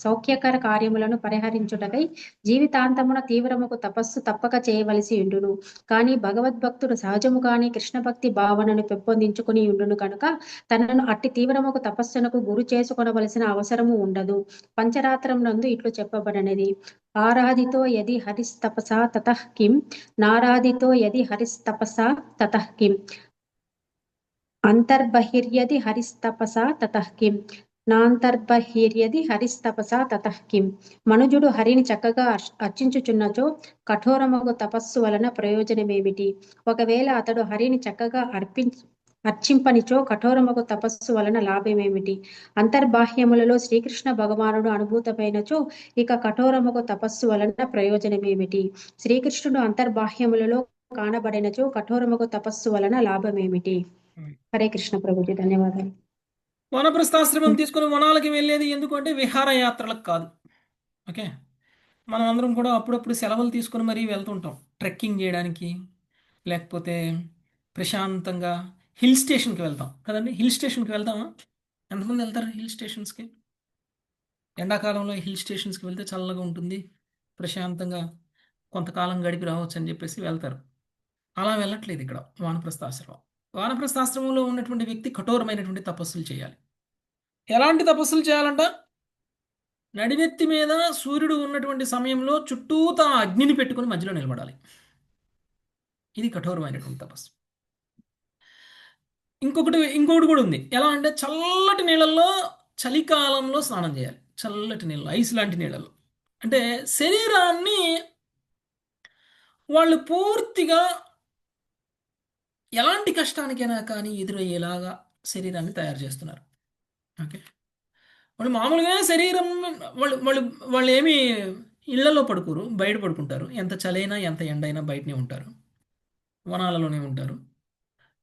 సౌఖ్యకర కార్యములను పరిహరించుటకై జీవితాంతమున తీవ్రముకు తపస్సు తప్పక చేయవలసి ఉండును. కానీ భగవద్భక్తుడు సహజముగానే కృష్ణ భక్తి భావనను పెంపొందించుకుని ఉండును కనుక తనను అట్టి తీవ్రముకు తపస్సునకు గురి చేసుకొనవలసిన అవసరము ఉండదు. పంచరాత్రం నందు ఇట్లు చెప్పబడినది. ఆరాధితో యది హరిస్తపసా తతః కిం నారాధితో యది హరిస్తపసా తతః కిం అంతర్బహిర్యది హరిస్తపసా తతః కిం నాంతర్బహిర్యది హరిస్తపసా తతః కిం. మనుజుడు హరిని చక్కగా అర్చించుచున్నచో కఠోరమగు తపస్సు వలన ప్రయోజనమేమిటి? ఒకవేళ అతడు హరిని చక్కగా అర్చింపనిచో కఠోరమగు తపస్సు వలన లాభమేమిటి? అంతర్బాహ్యములలో శ్రీకృష్ణ భగవానుడు అనుభూతమైనచో ఇక కఠోరమగు తపస్సు వలన ప్రయోజనమేమిటి? శ్రీకృష్ణుడు అంతర్బాహ్యములలో కానబడినచో కఠోరమగు తపస్సు వలన లాభమేమిటి? హరే కృష్ణ ప్రభుజీ, ధన్యవాదాలు. వనప్రస్థాశ్రమం తీసుకుని వనాలకి వెళ్ళేది ఎందుకంటే విహారయాత్రలకు కాదు. ఓకే, మనం అందరం కూడా అప్పుడప్పుడు సెలవులు తీసుకుని మరీ వెళ్తుంటాం ట్రెక్కింగ్ చేయడానికి, లేకపోతే ప్రశాంతంగా హిల్ స్టేషన్కి వెళ్తాం కదండి. హిల్ స్టేషన్కి వెళ్తామా? ఎంతమంది వెళ్తారు హిల్ స్టేషన్స్కి? ఎండాకాలంలో హిల్ స్టేషన్స్కి వెళ్తే చల్లగా ఉంటుంది, ప్రశాంతంగా కొంతకాలం గడిపి రావచ్చు అని చెప్పేసి వెళ్తారు. అలా వెళ్ళట్లేదు ఇక్కడ వానప్రస్థాశ్రమం. వానప్రస్థాశ్రమంలో ఉన్నటువంటి వ్యక్తి కఠోరమైనటువంటి తపస్సులు చేయాలి. ఎలాంటి తపస్సులు చేయాలంట? నడినెత్తి మీద సూర్యుడు ఉన్నటువంటి సమయంలో చుట్టూతా అగ్నిని పెట్టుకుని మధ్యలో నిలబడాలి. ఇది కఠోరమైనటువంటి తపస్సు. ఇంకొకటి కూడా ఉంది. ఎలా అంటే చల్లటి నీళ్ళల్లో చలికాలంలో స్నానం చేయాలి. చల్లటి నీళ్ళు, ఐస్ లాంటి నీళ్ళల్లో. అంటే శరీరాన్ని వాళ్ళు పూర్తిగా ఎలాంటి కష్టానికైనా కానీ ఎదురయ్యేలాగా శరీరాన్ని తయారు చేస్తున్నారు. ఓకే, వాళ్ళు మామూలుగా శరీరం వాళ్ళు ఏమి ఇళ్లలో పడుకోరు, బయట పడుకుంటారు. ఎంత చలైనా ఎంత ఎండైనా బయటనే ఉంటారు, వనాలలోనే ఉంటారు.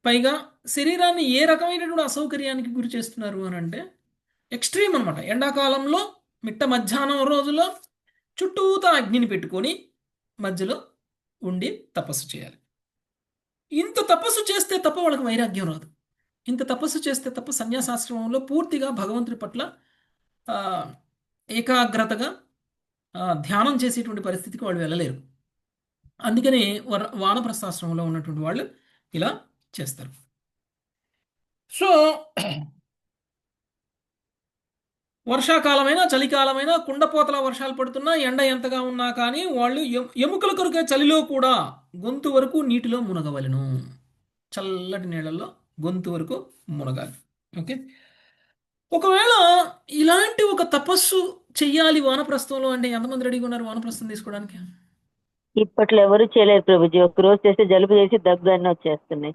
పైగా శరీరాన్ని ఏ రకమైనటువంటి అసౌకర్యానికి గురి చేస్తున్నారు అని అంటే ఎక్స్ట్రీమ్ అనమాట. ఎండాకాలంలో మిట్ట మధ్యాహ్నం రోజుల్లో చుట్టూతా అగ్నిని పెట్టుకొని మధ్యలో ఉండి తపస్సు చేయాలి. ఇంత తపస్సు చేస్తే తప్ప వాళ్ళకి వైరాగ్యం రాదు. ఇంత తపస్సు చేస్తే తప్ప సన్యాసాశ్రమంలో పూర్తిగా భగవంతుడి పట్ల ఏకాగ్రతగా ధ్యానం చేసేటువంటి పరిస్థితికి వాళ్ళు వెళ్ళలేరు. అందుకని వానప్రస్థాశ్రమంలో ఉన్నటువంటి వాళ్ళు ఇలా చేస్తారు. సో వర్షాకాలమైనా చలికాలమైనా కుండపోతల వర్షాలు పడుతున్నా ఎండ ఎంతగా ఉన్నా కానీ వాళ్ళు ఎముకల కొరికే చలిలో కూడా గొంతు వరకు నీటిలో మునగవలెను. చల్లటి నీళ్ళల్లో గొంతు వరకు మునగాలి. ఓకే, ఒకవేళ ఇలాంటి ఒక తపస్సు చెయ్యాలి వానప్రస్థంలో అంటే ఎంతమంది రెడీగా ఉన్నారు వానప్రస్థం తీసుకోవడానికి? ఇప్పట్లో ఎవరు చేయలేరు ప్రభుజీ. ఒక రోజు చేస్తే జలుబు చేసి దగ్గు అన్నీ వచ్చేస్తున్నాయి.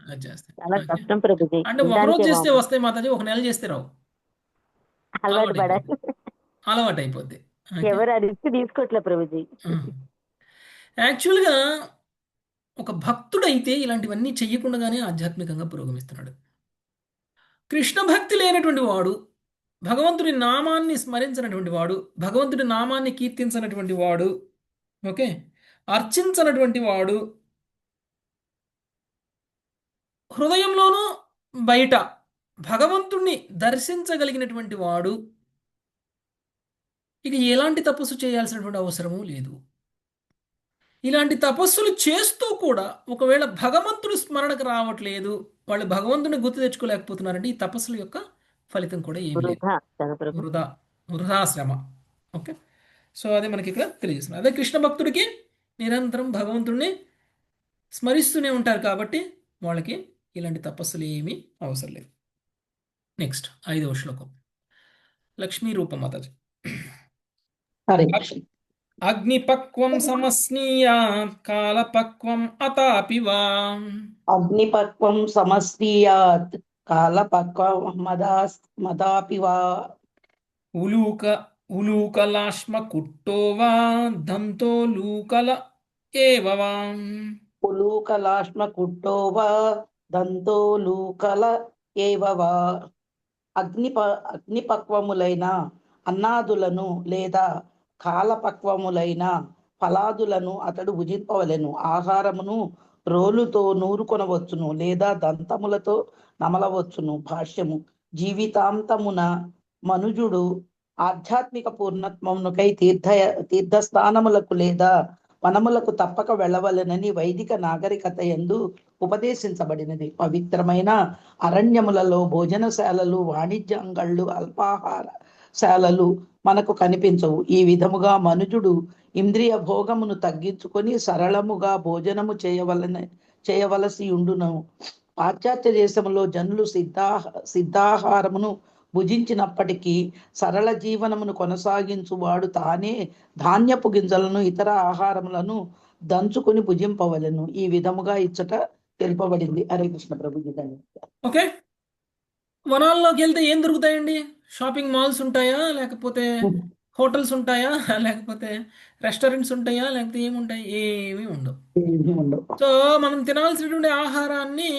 చాలా కష్టం ప్రభుజీ. అంటే ఒక రోజు చేస్తే వస్తాయి మాతాజీ, ఒక నెల చేస్తే రావు. అలవాటు పడాలి, అలవాటు అయిపోద్ది. ఎవరు ఆ రిస్క్ తీసుకోవట్లే ప్రభుజీ. యాక్చువల్గా ఒక భక్తుడైతే ఇలాంటివన్నీ చెయ్యకుండానే ఆధ్యాత్మికంగా పురోగమిస్తున్నాడు. కృష్ణ భక్తి లేనటువంటి వాడు, భగవంతుడి నామాన్ని స్మరించినటువంటి వాడు, భగవంతుడి నామాన్ని కీర్తించినటువంటి వాడు, ఓకే, అర్చించినటువంటి వాడు, హృదయంలోనూ బయట భగవంతుణ్ణి దర్శించగలిగినటువంటి వాడు ఇక ఎలాంటి తపస్సు చేయాల్సినటువంటి అవసరము లేదు. ఇలాంటి తపస్సులు చేస్తూ కూడా ఒకవేళ భగవంతుడు స్మరణకు రావట్లేదు, వాళ్ళు భగవంతుని గుర్తు తెచ్చుకోలేకపోతున్నారంటే ఈ తపస్సుల యొక్క ఫలితం కూడా ఏమి లేదు. వృధా కదా ప్రభు. వృధా వృధా శ్రమ. ఓకే, సో అదే మనకి ఇక్కడ తెలియజేస్తుంది. అదే కృష్ణ భక్తుడికి నిరంతరం భగవంతుడిని స్మరిస్తూనే ఉంటారు కాబట్టి వాళ్ళకి ఇలాంటి తపస్సులు ఏమీ అవసరం లేదు. నెక్స్ట్ 5వ శ్లోకం, లక్ష్మీ రూపం మాతాజీ. హరే కృష్ణ. అగ్నిపక్వం సమస్నీయాత్ కాలపక్వం అతాపి వా. అగ్నిపక్వం సమస్నీయాత్ కాలపక్వం మదాపి వా. ఉలూకలాశ్మ కుట్టో వా దంతో లూకల ఏవ వా. ఉలూకలాశ్మ కుట్టో వా దంతో లూకల ఏవ వా. అగ్నిపక్వములైన అన్నాదులను లేదా కాలపక్వములైన ఫలాదులను అతడు భుజింపవలెను. ఆహారమును రోలుతో నూరుకొనవచ్చును లేదా దంతములతో నమలవచ్చును. భాష్యము: జీవితాంతమున మనుజుడు ఆధ్యాత్మిక పూర్ణత్వమునకై తీర్థస్థానములకు లేదా వనములకు తప్పక వెళ్ళవలెనని వైదిక నాగరికత యందు ఉపదేశించబడినది. పవిత్రమైన అరణ్యములలో భోజనశాలలు, వాణిజ్యాంగళ్ళు, అల్పాహారశాలలు మనకు కనిపించవు. ఈ విధముగా మనుజుడు ఇంద్రియ భోగమును తగ్గించుకొని సరళముగా భోజనము చేయవలసి ఉండును. పాశ్చాత్య దేశంలో జనులు సిద్ధాహారమును భుజించినప్పటికీ సరళ జీవనమును కొనసాగించువాడు తానే ధాన్యపు గింజలను ఇతర ఆహారములను దంచుకొని భుజింపవలెను. ఈ విధముగా ఇచ్చట తెలుపబడింది. హరే కృష్ణ ప్రభుజీ. ఓకే, వనాల్లోకి వెళ్తే ఏం దొరుకుతాయండి? షాపింగ్ మాల్స్ ఉంటాయా, లేకపోతే హోటల్స్ ఉంటాయా, లేకపోతే రెస్టారెంట్స్ ఉంటాయా, లేకపోతే ఏముంటాయి? ఏమీ ఉండవు. సో మనం తినాల్సినటువంటి ఆహారాన్ని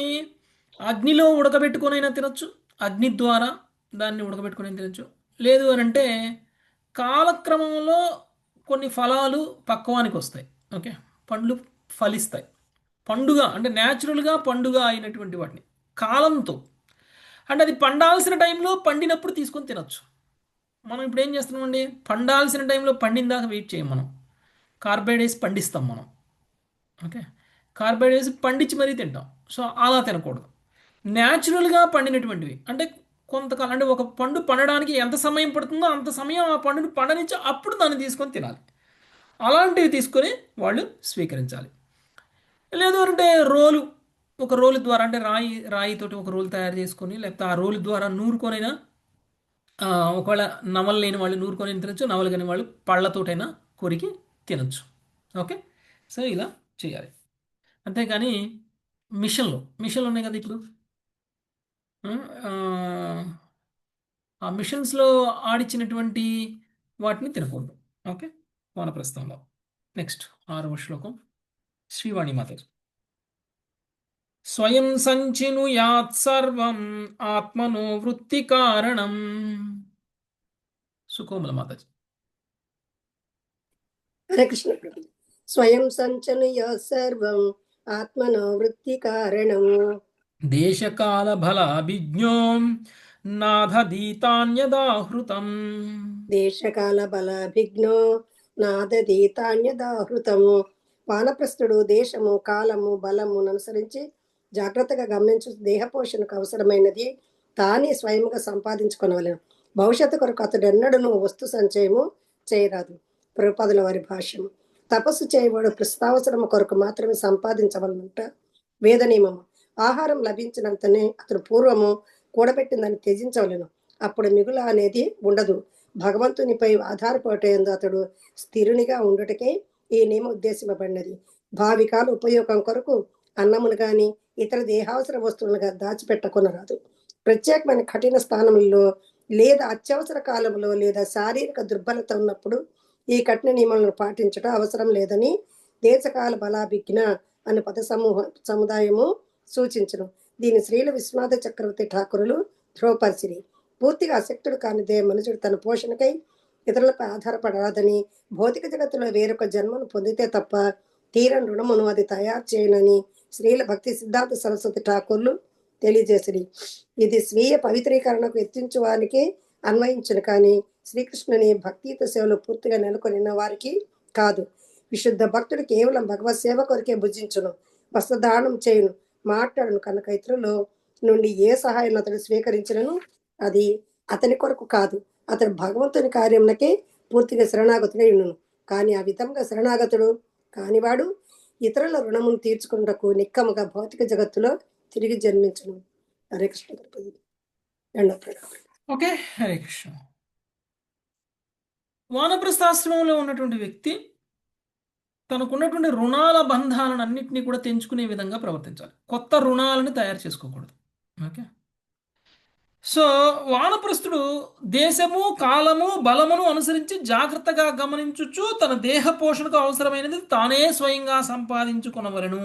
అగ్నిలో ఉడకబెట్టుకొనైనా తినొచ్చు, అగ్ని ద్వారా దాన్ని ఉడకబెట్టుకొని తినొచ్చు. లేదు అని అంటే కాలక్రమంలో కొన్ని ఫలాలు పక్వానికి వస్తాయి. ఓకే, పండ్లు ఫలిస్తాయి. పండుగ అంటే న్యాచురల్గా పండుగ అయినటువంటి వాటిని కాలంతో, అంటే అది పండాల్సిన టైంలో పండినప్పుడు తీసుకొని తినొచ్చు. మనం ఇప్పుడు ఏం చేస్తున్నామండి, పండాల్సిన టైంలో పండిన దాకా వెయిట్ చేయం. మనం కార్బైడ్రేట్స్ పండిస్తాం మనం. ఓకే, కార్బైడ్రేట్స్ పండించి మరీ తింటాం. సో అలా తినకూడదు. న్యాచురల్గా పండినటువంటివి అంటే కొంతకాలం, అంటే ఒక పండు పండడానికి ఎంత సమయం పడుతుందో అంత సమయం ఆ పండుని పండనించి అప్పుడు దాన్ని తీసుకొని తినాలి. అలాంటివి తీసుకొని వాళ్ళు స్వీకరించాలి. లేదు అంటే ఒక రోలు ద్వారా, అంటే రాయితోటి ఒక రోలు తయారు చేసుకొని, లేకపోతే ఆ రోలు ద్వారా నూరుకొనైనా, ఒకవేళ నవలు లేని వాళ్ళు నూరుకొని తినచ్చు, నవలు కాని వాళ్ళు పళ్ళతోటైనా కొరికి తినచ్చు. ఓకే, సో ఇలా చేయాలి. అంతేకాని మిషన్లు ఉన్నాయి కదా ఇప్పుడు, ఆ మిషన్స్లో ఆడిచ్చినటువంటి వాటిని తినకూడదు. ఓకే, వానప్రస్థంలో. నెక్స్ట్ 6వ శ్లోకం, శ్రీవాణి మాతాజీ. స్వయం సంచినుయాత్ సర్వం ఆత్మనో వృత్తి కారణం. సుకోమల మాతాజీ. హరే కృష్ణ ప్రభు. స్వయం సంచనుయాత్ సర్వం ఆత్మనో వృత్తి కారణం. దేశకాల బలాభిజ్ఞో నాదీతాన్యదాహృతం. దేశకాల బలాభిజ్ఞో నాదీతాన్యదాహృతం. వానప్రస్థుడు దేశము, కాలము, బలమును అనుసరించి జాగ్రత్తగా గమనించు దేహ పోషణకు అవసరమైనది తానే స్వయంగా సంపాదించుకొనవలెను. భవిష్యత్తు కొరకు అతడు ఎన్నడూ వస్తు సంచయము చేయరాదు. ప్రభుపాదుల వారి భాష్యము. తపస్సు చేయబడు ప్రస్తుతావసరము కొరకు మాత్రమే సంపాదించవలనంట వేద నియమము. ఆహారం లభించినంతనే అతడు పూర్వము కూడబెట్టిందని త్యజించవలెను. అప్పుడు మిగుల అనేది ఉండదు. భగవంతునిపై ఆధారపడేందు అతడు స్థిరునిగా ఉండుటకే ఈ నియమం ఉద్దేశింపబడినది. భావికాల ఉపయోగం కొరకు అన్నమును గాని ఇతర దేహావసర వస్తువులుగా దాచిపెట్టకొనరాదు. ప్రత్యేకమైన కఠిన స్థానంలో లేదా అత్యవసర కాలంలో లేదా శారీరక దుర్బలత ఉన్నప్పుడు ఈ కఠిన నియమాలను పాటించడం అవసరం లేదని దేశకాల బలాభిజ్ఞ అనే పద సముదాయము సూచించను. దీని శ్రీల విశ్వనాథ చక్రవర్తి ఠాకూరులు ధ్రువపరిచిరి. పూర్తిగా అశక్తుడు కానిదే మనుషుడు తన పోషణకై ఇతరులపై ఆధారపడరాదని, భౌతిక జగత్తులో వేరొక జన్మను పొందితే తప్ప తీరని రుణమును అది తయారు చేయనని శ్రీల భక్తి సిద్ధాంత సరస్వతి ఠాకూర్లు తెలియజేసిరి. ఇది స్వీయ పవిత్రీకరణకు ఎత్తించువానికి అన్వయించును కానీ శ్రీకృష్ణుని భక్తియుత సేవలో పూర్తిగా నెలకొనిన వారికి కాదు. విశుద్ధ భక్తుడు కేవలం భగవత్ సేవ కొరికే భుజించును, వస్త్రదానం చేయును, మాట్లాడును కనుక ఇతరుల నుండి ఏ సహాయం అతడు స్వీకరించినను అది అతని కొరకు కాదు, అతడు భగవంతుని కార్యమునకే పూర్తిగా శరణాగతుడై ఉండును. కానీ ఆ విధంగా శరణాగతుడు కానివాడు ఇతరుల రుణమును తీర్చుకున్నకు నిక్కముగా భౌతిక జగత్తులో తిరిగి జన్మించును. హరే కృష్ణ గురుపది. రెండో ప్రణామం. ఓకే, హరే కృష్ణ. వానప్రస్థాశ్రమంలో ఉన్నటువంటి వ్యక్తి తనకున్నటువంటి రుణాల బంధాలను అన్నింటినీ కూడా తెంచుకునే విధంగా ప్రవర్తించాలి. కొత్త రుణాలను తయారు చేసుకోకూడదు. ఓకే, సో వానప్రస్థుడు దేశము, కాలము, బలమును అనుసరించి జాగ్రత్తగా గమనించుచు తన దేహ పోషణకు అవసరమైనది తానే స్వయంగా సంపాదించుకొనవలెను.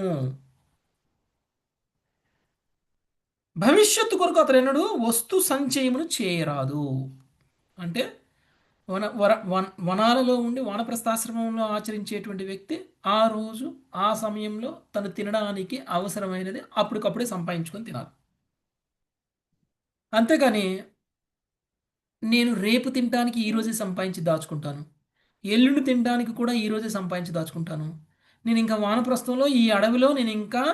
భవిష్యత్తు కొరకు అతడు ఎన్నడూ వస్తు సంచయమును చేయరాదు. అంటే వనాలలో ఉండి వానప్రస్థాశ్రమంలో ఆచరించేటువంటి వ్యక్తి ఆ రోజు ఆ సమయంలో తను తినడానికి అవసరమైనది అప్పటికప్పుడే సంపాదించుకొని తినాలి. అంతేగాని నేను రేపు తినడానికి ఈరోజే సంపాదించి దాచుకుంటాను, ఎల్లుండి తినడానికి కూడా ఈరోజే సంపాదించి దాచుకుంటాను, నేను ఇంకా వానప్రస్థంలో ఈ అడవిలో నేను ఇంకా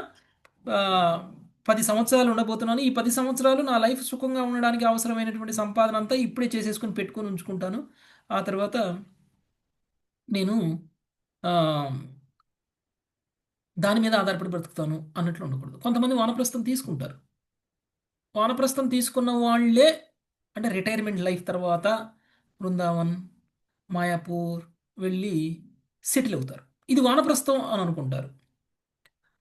10 సంవత్సరాలు ఉండబోతున్నాను, ఈ 10 సంవత్సరాలు నా లైఫ్ సుఖంగా ఉండడానికి అవసరమైనటువంటి సంపాదన అంతా ఇప్పుడే చేసేసుకొని పెట్టుకొని ఉంచుకుంటాను, ఆ తర్వాత నేను దాని మీద ఆధారపడి బ్రతుకుతాను అన్నట్లు ఉండకూడదు. కొంతమంది వానప్రస్థం తీసుకుంటారు. వానప్రస్థం తీసుకున్న వాళ్ళే అంటే రిటైర్మెంట్ లైఫ్ తర్వాత బృందావన్, మాయాపూర్ వెళ్ళి సెటిల్ అవుతారు. ఇది వానప్రస్థం అని అనుకుంటారు.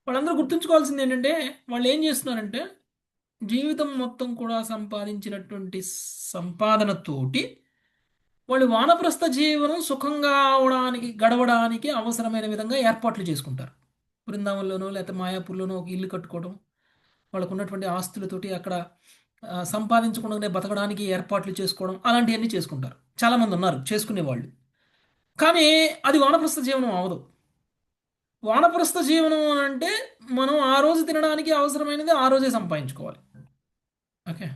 వాళ్ళందరూ గుర్తుంచుకోవాల్సింది ఏంటంటే వాళ్ళు ఏం చేస్తున్నారంటే జీవితం మొత్తం కూడా సంపాదించినటువంటి సంపాదనతోటి వాళ్ళు వానప్రస్థ జీవనం సుఖంగా గడవడానికి అవసరమైన విధంగా ఏర్పాట్లు చేసుకుంటారు. బృందావనంలోనో లేకపోతే మాయాపూర్లోనో ఒక ఇల్లు కట్టుకోవడం, వాళ్ళకు ఉన్నటువంటి ఆస్తులతోటి అక్కడ సంపాదించకుండానే బతకడానికి ఏర్పాట్లు చేసుకోవడం, అలాంటివన్నీ చేసుకుంటారు. చాలామంది ఉన్నారు చేసుకునేవాళ్ళు. కానీ అది వానప్రస్థ జీవనం అవదు. వానప్రస్థ జీవనం అని అంటే మనం ఆ రోజు తినడానికి అవసరమైనది ఆ రోజే సంపాదించుకోవాలి. ఓకే,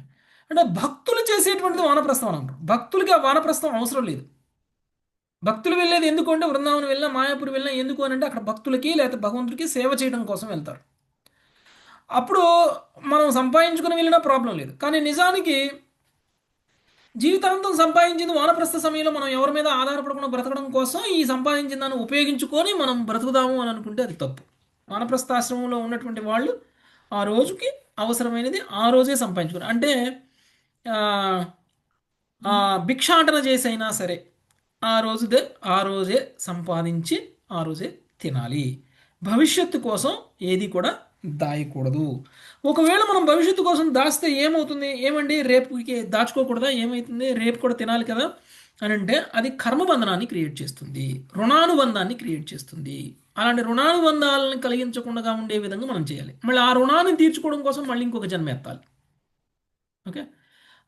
అంటే భక్తులు చేసేటువంటిది వానప్రస్థం అని అంటారు. భక్తులకి ఆ వానప్రస్థం అవసరం లేదు. భక్తులు వెళ్ళేది ఎందుకు అంటే బృందావనం వెళ్ళినా మాయాపూర్ వెళ్ళినా ఎందుకు అని అంటే అక్కడ భక్తులకి లేకపోతే భగవంతుడికి సేవ చేయడం కోసం వెళ్తారు. అప్పుడు మనం సంపాదించుకుని వెళ్ళినా ప్రాబ్లం లేదు. కానీ నిజానికి జీవితాంతం సంపాదించింది వానప్రస్థ సమయంలో మనం ఎవరి మీద ఆధారపడకుండా బ్రతకడం కోసం ఈ సంపాదించిన దాన్ని ఉపయోగించుకొని మనం బ్రతుకుదాము అని అనుకుంటే అది తప్పు. వానప్రస్థాశ్రమంలో ఉన్నటువంటి వాళ్ళు ఆ రోజుకి అవసరమైనది ఆ రోజే సంపాదించుకుని, అంటే భిక్షాటన చేసైనా సరే ఆ రోజే సంపాదించి ఆ రోజే తినాలి. భవిష్యత్తు కోసం ఏది కూడా దాయకూడదు. ఒకవేళ మనం భవిష్యత్తు కోసం దాస్తే ఏమవుతుంది, ఏమండి రేపుకి దాచుకోకూడదా, ఏమవుతుంది రేపు కూడా తినాలి కదా అని అంటే అది కర్మబంధనాన్ని క్రియేట్ చేస్తుంది, రుణానుబంధాన్ని క్రియేట్ చేస్తుంది. అలాంటి రుణానుబంధాలను కలిగించకుండా ఉండే విధంగా మనం చేయాలి. మళ్ళీ ఆ రుణాన్ని తీర్చుకోవడం కోసం మళ్ళీ ఇంకొక జన్మ ఎత్తాలి. ఓకే,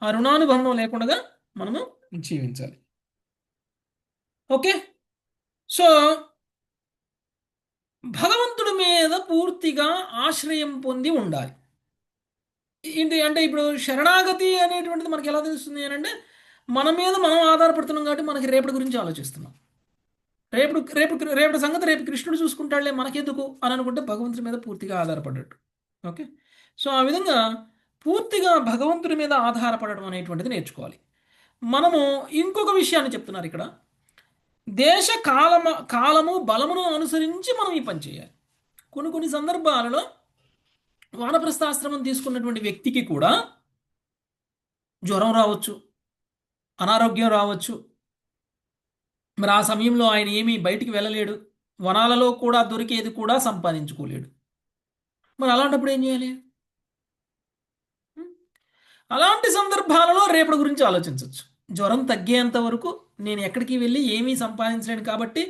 ఆ రుణానుబంధం లేకుండా మనము జీవించాలి. ఓకే, సో భగవంతుడి మీద పూర్తిగా ఆశ్రయం పొంది ఉండాలి. ఏంటి అంటే ఇప్పుడు శరణాగతి అనేటువంటిది మనకి ఎలా తెలుస్తుంది అని అంటే మన మీద మనం ఆధారపడుతున్నాం కాబట్టి మనకి రేపటి గురించి ఆలోచిస్తున్నాం. రేపటి సంగతి రేపు కృష్ణుడు చూసుకుంటాడులే మనకెందుకు అని అనుకుంటే భగవంతుడి మీద పూర్తిగా ఆధారపడ్డట్టు. ఓకే, సో ఆ విధంగా పూర్తిగా భగవంతుడి మీద ఆధారపడడం అనేటువంటిది నేర్చుకోవాలి. మనము ఇంకొక విషయాన్ని చెప్తున్నారు ఇక్కడ, దేశ కాలము బలమును అనుసరించి మనం ఈ పని చేయాలి. కొన్ని సందర్భాలలో వానప్రస్థాశ్రమం తీసుకున్నటువంటి వ్యక్తికి కూడా జ్వరం రావచ్చు, అనారోగ్యం రావచ్చు. మరి ఆ సమయంలో ఆయన ఏమీ బయటికి వెళ్ళలేడు, వనాలలో కూడా దొరికేది కూడా సంపాదించుకోలేడు. మరి అలాంటప్పుడు ఏం చేయాలి? అలాంటి సందర్భాలలో రేపటి గురించి ఆలోచించవచ్చు. జ్వరం తగ్గేంత వరకు నేను ఎక్కడికి వెళ్ళి ఏమీ సంపాదించలేను కాబట్టి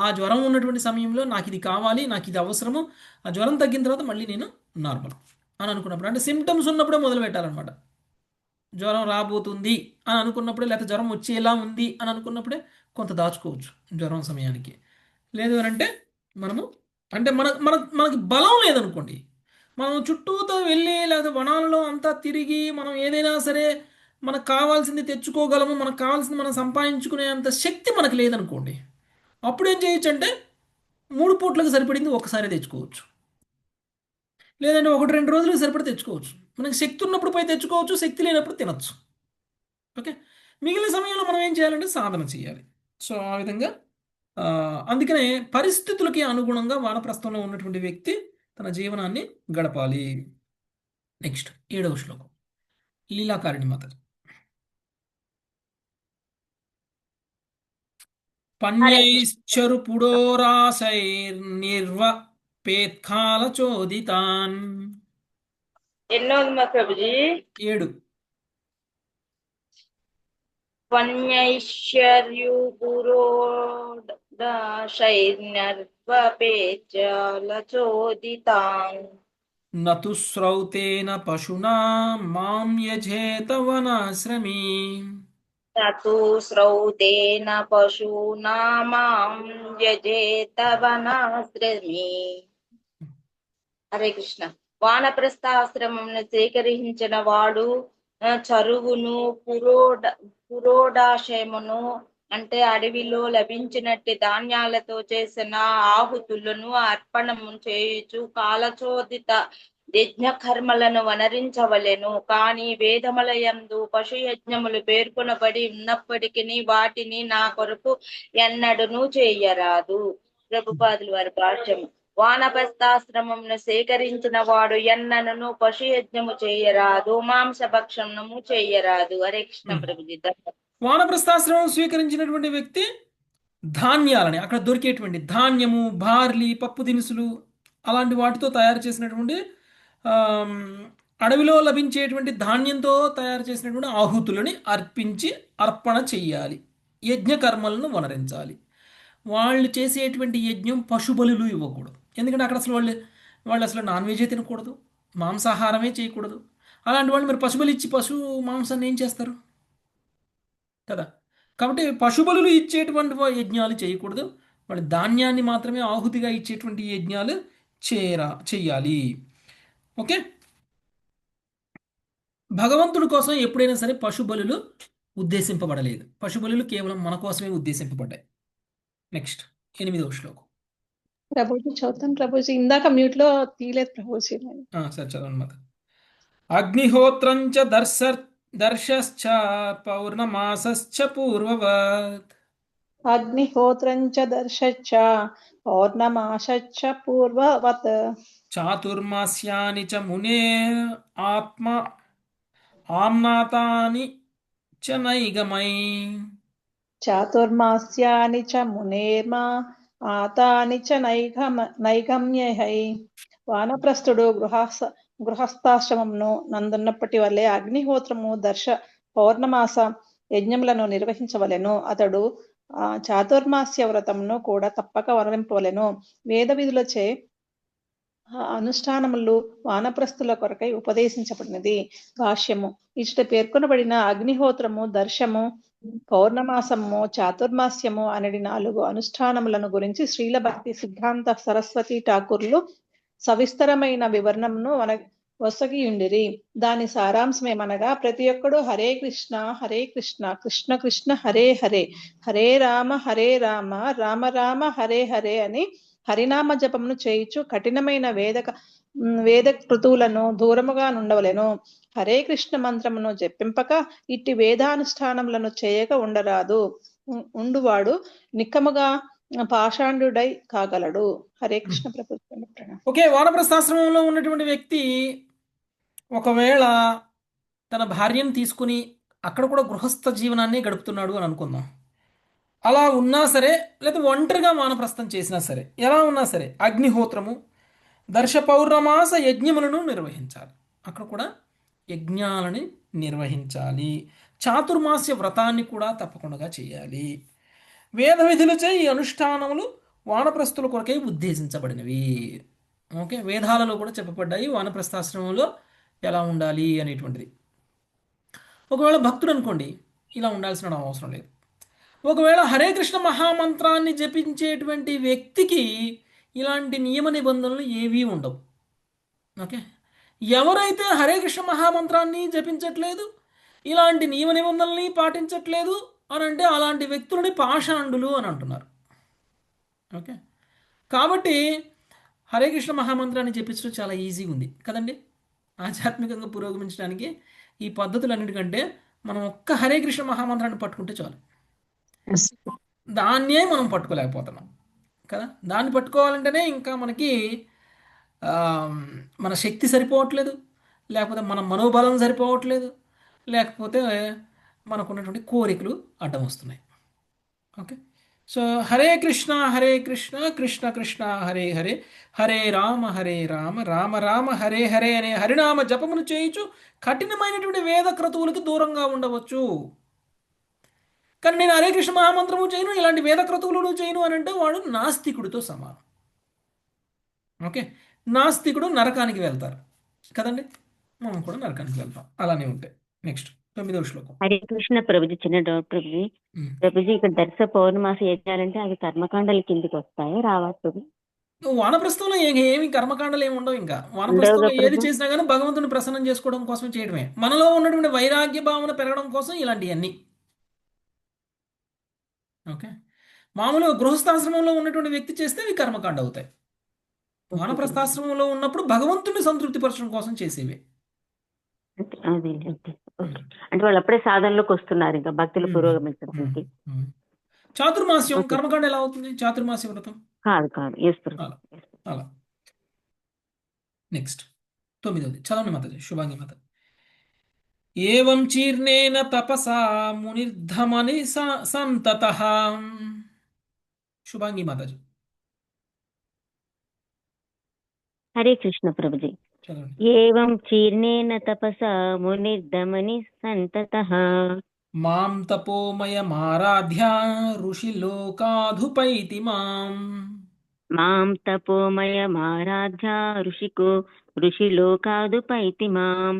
ఆ జ్వరం ఉన్నటువంటి సమయంలో నాకు ఇది కావాలి, నాకు ఇది అవసరము, ఆ జ్వరం తగ్గిన తర్వాత మళ్ళీ నేను నార్మల్ అని అనుకున్నప్పుడు, అంటే సిమ్టమ్స్ ఉన్నప్పుడే మొదలు పెట్టాలన్నమాట. జ్వరం రాబోతుంది అని అనుకున్నప్పుడే, లేకపోతే జ్వరం వచ్చేలా ఉంది అని అనుకున్నప్పుడే కొంత దాచుకోవచ్చు జ్వరం సమయానికి. లేదు అని అంటే మనము అంటే మనకి బలం లేదనుకోండి, మనం చుట్టూతో వెళ్ళి లేదా వనాలలో అంతా తిరిగి మనం ఏదైనా సరే మనకు కావాల్సింది తెచ్చుకోగలము, మనకు కావాల్సింది మనం సంపాదించుకునే అంత శక్తి మనకు లేదనుకోండి, అప్పుడు ఏం చేయొచ్చు అంటే 3 పూట్లకు సరిపడింది ఒకసారి తెచ్చుకోవచ్చు, లేదంటే 1-2 రోజులకు సరిపడి తెచ్చుకోవచ్చు. మనకి శక్తి ఉన్నప్పుడు పోయి తెచ్చుకోవచ్చు, శక్తి లేనప్పుడు తినచ్చు. ఓకే, మిగిలిన సమయంలో మనం ఏం చేయాలంటే సాధన చేయాలి. సో ఆ విధంగా అందుకనే పరిస్థితులకి అనుగుణంగా వానప్రస్థంలో ఉన్నటువంటి వ్యక్తి తన జీవనాన్ని గడపాలి. నెక్స్ట్ 7వ శ్లోకం లీలాకారిణి మాత. హరే కృష్ణ. పన్యైశ్చరు పుడోరాశైర్నిర్వపేత్కాల చోదితాన్. ఎన్నో ఉంది మా ప్రభుజీ? 7. వన్యైశ్వర్యుపురోడాశైర్నర్వపేచాలచోదితాన్ నతు శ్రౌతేన పశునా మాం యజేత వనాశ్రమీ. నతు శ్రౌతేన పశూనామాం యజేత వనాశ్రమి. హరే కృష్ణ. వానప్రస్థాశ్రమమును స్వీకరించిన వాడు చరువును పురోడాశయమును అంటే అడవిలో లభించినట్టి ధాన్యాలతో చేసిన ఆహుతులను అర్పణము చేయుచు కాలచోదిత యజ్ఞ కర్మలను వనరించవలెను. కానీ వేదములయందు పశు యజ్ఞములు పేర్కొనబడి ఉన్నప్పటికీ వాటిని నా కొరకు ఎన్నడూను చేయరాదు. ప్రభుపాదులు వారి భాష్యము. వానప్రస్థాశ్రమమును సేకరించిన వాడు ఎన్నను పశు యజ్ఞము చేయరాదు, మాంసభక్షణము చేయరాదు. హరే కృష్ణ ప్రభుజీ. వానప్రస్థాశ్రమం స్వీకరించినటువంటి వ్యక్తి ధాన్యాలని, అక్కడ దొరికేటువంటి ధాన్యము, బార్లీ, పప్పు దినుసులు అలాంటి వాటితో తయారు చేసినటువంటి అడవిలో లభించేటువంటి ధాన్యంతో తయారు చేసినటువంటి ఆహుతులని అర్పించి అర్పణ చెయ్యాలి. యజ్ఞ కర్మలను వనరించాలి. వాళ్ళు చేసేటువంటి యజ్ఞం పశుబలులు ఇవ్వకూడదు. ఎందుకంటే అక్కడ అసలు వాళ్ళు అసలు నాన్ వెజే తినకూడదు, మాంసాహారమే చేయకూడదు. అలాంటి వాళ్ళు మీరు పశుబలి ఇచ్చి పశు మాంసాన్ని ఏం చేస్తారు కదా. కాబట్టి పశుబలులు ఇచ్చేటువంటి యజ్ఞాలు చేయకూడదు. వాళ్ళ ధాన్యాన్ని మాత్రమే ఆహుతిగా ఇచ్చేటువంటి యజ్ఞాలు చెయ్యాలి. ఓకే, భగవంతుడి కోసం ఎప్పుడైనా సరే పశుబలులు ఉద్దేశింపబడలేదు. పశుబలులు కేవలం మన కోసమే ఉద్దేశింపబడ్డాయి. నెక్స్ట్ 8వ శ్లోకం. ప్రభుజీ చదువుతాను ప్రభుజీ. ఇందాక మ్యూట్ లో తీయలేదు ప్రభుజీ. సరే చదవన్నమాట. అగ్నిహోత్రంచ దర్శశ్చ పౌర్ణమాసశ్చ పూర్వవత్. అగ్నిహోత్రంచ దర్శశ్చ పౌర్ణమాసశ్చ పూర్వవత్. చాతుర్మాస్యాని చ మునే ఆమ్నాతాని చ నైగమై. చాతుర్మాస్యాని చ మునేర్మా ఆతాని చ నైగమ్యై. వానప్రస్థుడు గృహస్థాశ్రమమును నందున్నప్పటి వల్లే అగ్నిహోత్రము, దర్శ, పౌర్ణమాస యజ్ఞములను నిర్వహించవలెను. అతడు చాతుర్మాస్య వ్రతమును కూడా తప్పక వరింపవలెను. వేద విధులచే అనుష్ఠానములు వానప్రస్థుల కొరకై ఉపదేశించబడినది. భాష్యము. ఇచ్చట పేర్కొనబడిన అగ్నిహోత్రము, దర్శము, పౌర్ణమాసము, చాతుర్మాస్యము అనేది 4 అనుష్ఠానములను గురించి శ్రీల భక్తి సిద్ధాంత సరస్వతి ఠాకూర్లు సవిస్తరమైన వివరణమును వసగి ఉండిరి. దాని సారాంశమేమనగా, ప్రతి ఒక్కడు హరే కృష్ణ కృష్ణ కృష్ణ హరే హరే, హరే రామ రామ రామ హరే హరే అని హరినామ జపమును చేయుచు కఠినమైన వేద కృతువులను దూరముగా నుండవలెను. హరే కృష్ణ మంత్రమును జపింపక ఇట్టి వేదానుష్ఠానములను చేయక ఉండరాదు. ఉండువాడు నిక్కముగా పాషాండుడై కాగలడు. హరే కృష్ణ ప్రభుత్వం. ఓకే, వానప్రస్థాశ్రమంలో ఉన్నటువంటి వ్యక్తి ఒకవేళ తన భార్యను తీసుకుని అక్కడ కూడా గృహస్థ జీవనాన్ని గడుపుతున్నాడు అని అనుకుందాం. అలా ఉన్నా సరే, లేదా ఒంటరిగా వానప్రస్థం చేసినా సరే, ఎలా ఉన్నా సరే అగ్నిహోత్రము, దర్శ, పౌర్ణమాస యజ్ఞములను నిర్వహించాలి. అక్కడ కూడా యజ్ఞాలని నిర్వహించాలి. చాతుర్మాస్య వ్రతాన్ని కూడా తప్పకుండా చేయాలి. వేద విధులచే ఈ అనుష్ఠానములు వానప్రస్థుల కొరకై ఉద్దేశించబడినవి. ఓకే, వేదాలలో కూడా చెప్పబడ్డాయి వానప్రస్థాశ్రమంలో ఎలా ఉండాలి అనేటువంటిది. ఒకవేళ భక్తుడు అనుకోండి, ఇలా ఉండాల్సిన అవసరం లేదు. ఒకవేళ హరే కృష్ణ మహామంత్రాన్ని జపించేటువంటి వ్యక్తికి ఇలాంటి నియమ నిబంధనలు ఏవీ ఉండవు. ఓకే, ఎవరైతే హరే కృష్ణ మహామంత్రాన్ని జపించట్లేదు, ఇలాంటి నియమ నిబంధనల్ని పాటించట్లేదు అని అంటే అలాంటి వ్యక్తులని పాషాండులు అని అంటున్నారు. ఓకే, కాబట్టి హరే కృష్ణ మహామంత్రాన్ని జపించడం చాలా ఈజీగా ఉంది కదండి. ఆధ్యాత్మికంగా పురోగమించడానికి ఈ పద్ధతులన్నిటికంటే మనం ఒక్క హరే కృష్ణ మహామంత్రాన్ని పట్టుకుంటే చాలు. దాన్నే మనం పట్టుకోలేకపోతున్నాం కదా. దాన్ని పట్టుకోవాలంటేనే ఇంకా మనకి ఆ, మన శక్తి సరిపోవట్లేదు, లేకపోతే మన మనోబలం సరిపోవట్లేదు, లేకపోతే మనకున్నటువంటి కోరికలు అడ్డం వస్తున్నాయి. ఓకే. సో హరే కృష్ణ కృష్ణ కృష్ణ హరే హరే, హరే రామ రామ రామ హరే హరే అనే హరినామ జపమును చేయించు కఠినమైనటువంటి వేద క్రతువులకు దూరంగా ఉండవచ్చు. కానీ నేను హరే కృష్ణ మహామంత్రము చేయను, ఇలాంటి వేద క్రతువులు చేయను అని అంటే వాడు నాస్తికుడితో సమానం. ఓకే. నాస్తికుడు నరకానికి వెళ్తారు కదండి, మనం కూడా నరకానికి వెళ్తాం. అలానే ఉంటాయి. నెక్స్ట్ 9వ శ్లోకం. హరే కృష్ణ ప్రభుజీ, చిన్న డౌట్ ప్రభుజీ. ప్రభుజీ, ఇక్కడ దర్శ పౌర్ణమాస యజ్ఞాలంటే అవి కర్మకాండాల కిందికి వస్తాయి, రావా ప్రభు? వానప్రస్థంలో ఏమి కర్మకాండలు ఏమి ఉండవు. ఇంకా ఉండవుగా వానప్రస్థంలో ఏది ప్రభు. చేసినా కానీ భగవంతుని ప్రసన్నం చేసుకోవడం కోసం చేయడమే. మనలో ఉన్నటువంటి వైరాగ్య భావన పెరగడం కోసం ఇలాంటివన్నీ. ఓకే. మామూలుగా గృహస్థాశ్రమంలో ఉన్నటువంటి వ్యక్తి చేస్తే ఇవి కర్మకాండ అవుతాయి. వానప్రస్థాశ్రమంలో ఉన్నప్పుడు భగవంతుని సంతృప్తిపరచడం కోసం చేసేవి. అదే ఓకే. అంటే వాళ్ళు అప్పుడే సాధనలోకి వస్తున్నారు, ఇంకా భక్తులు పురోగమించడానికి. చాతుర్మాస్యం ఓకే. కర్మకాండ ఎలా అవుతుంది? చాతుర్మాస్య వ్రతం కాదు కాదు, ఎస్ ప్రభు. అలా అలా. నెక్స్ట్ 9వది చదవండి మాతాజీ, శుభాంగి మాత. ఏవం చీర్ణేన తపసా మునిర్ధమని సంతతః. శుభాంగి మాతాజీ హరే కృష్ణ ప్రభుజీ. చదవండి. ఏవం చీర్ణేన తపసా మునిర్దమని సంతతః మాం తపోమయమారాధ్య ఋషి లోకాధుపైతి మాం. మాం తపోమయమారాధ్య ఋషిలోకాదుపైతి మాం.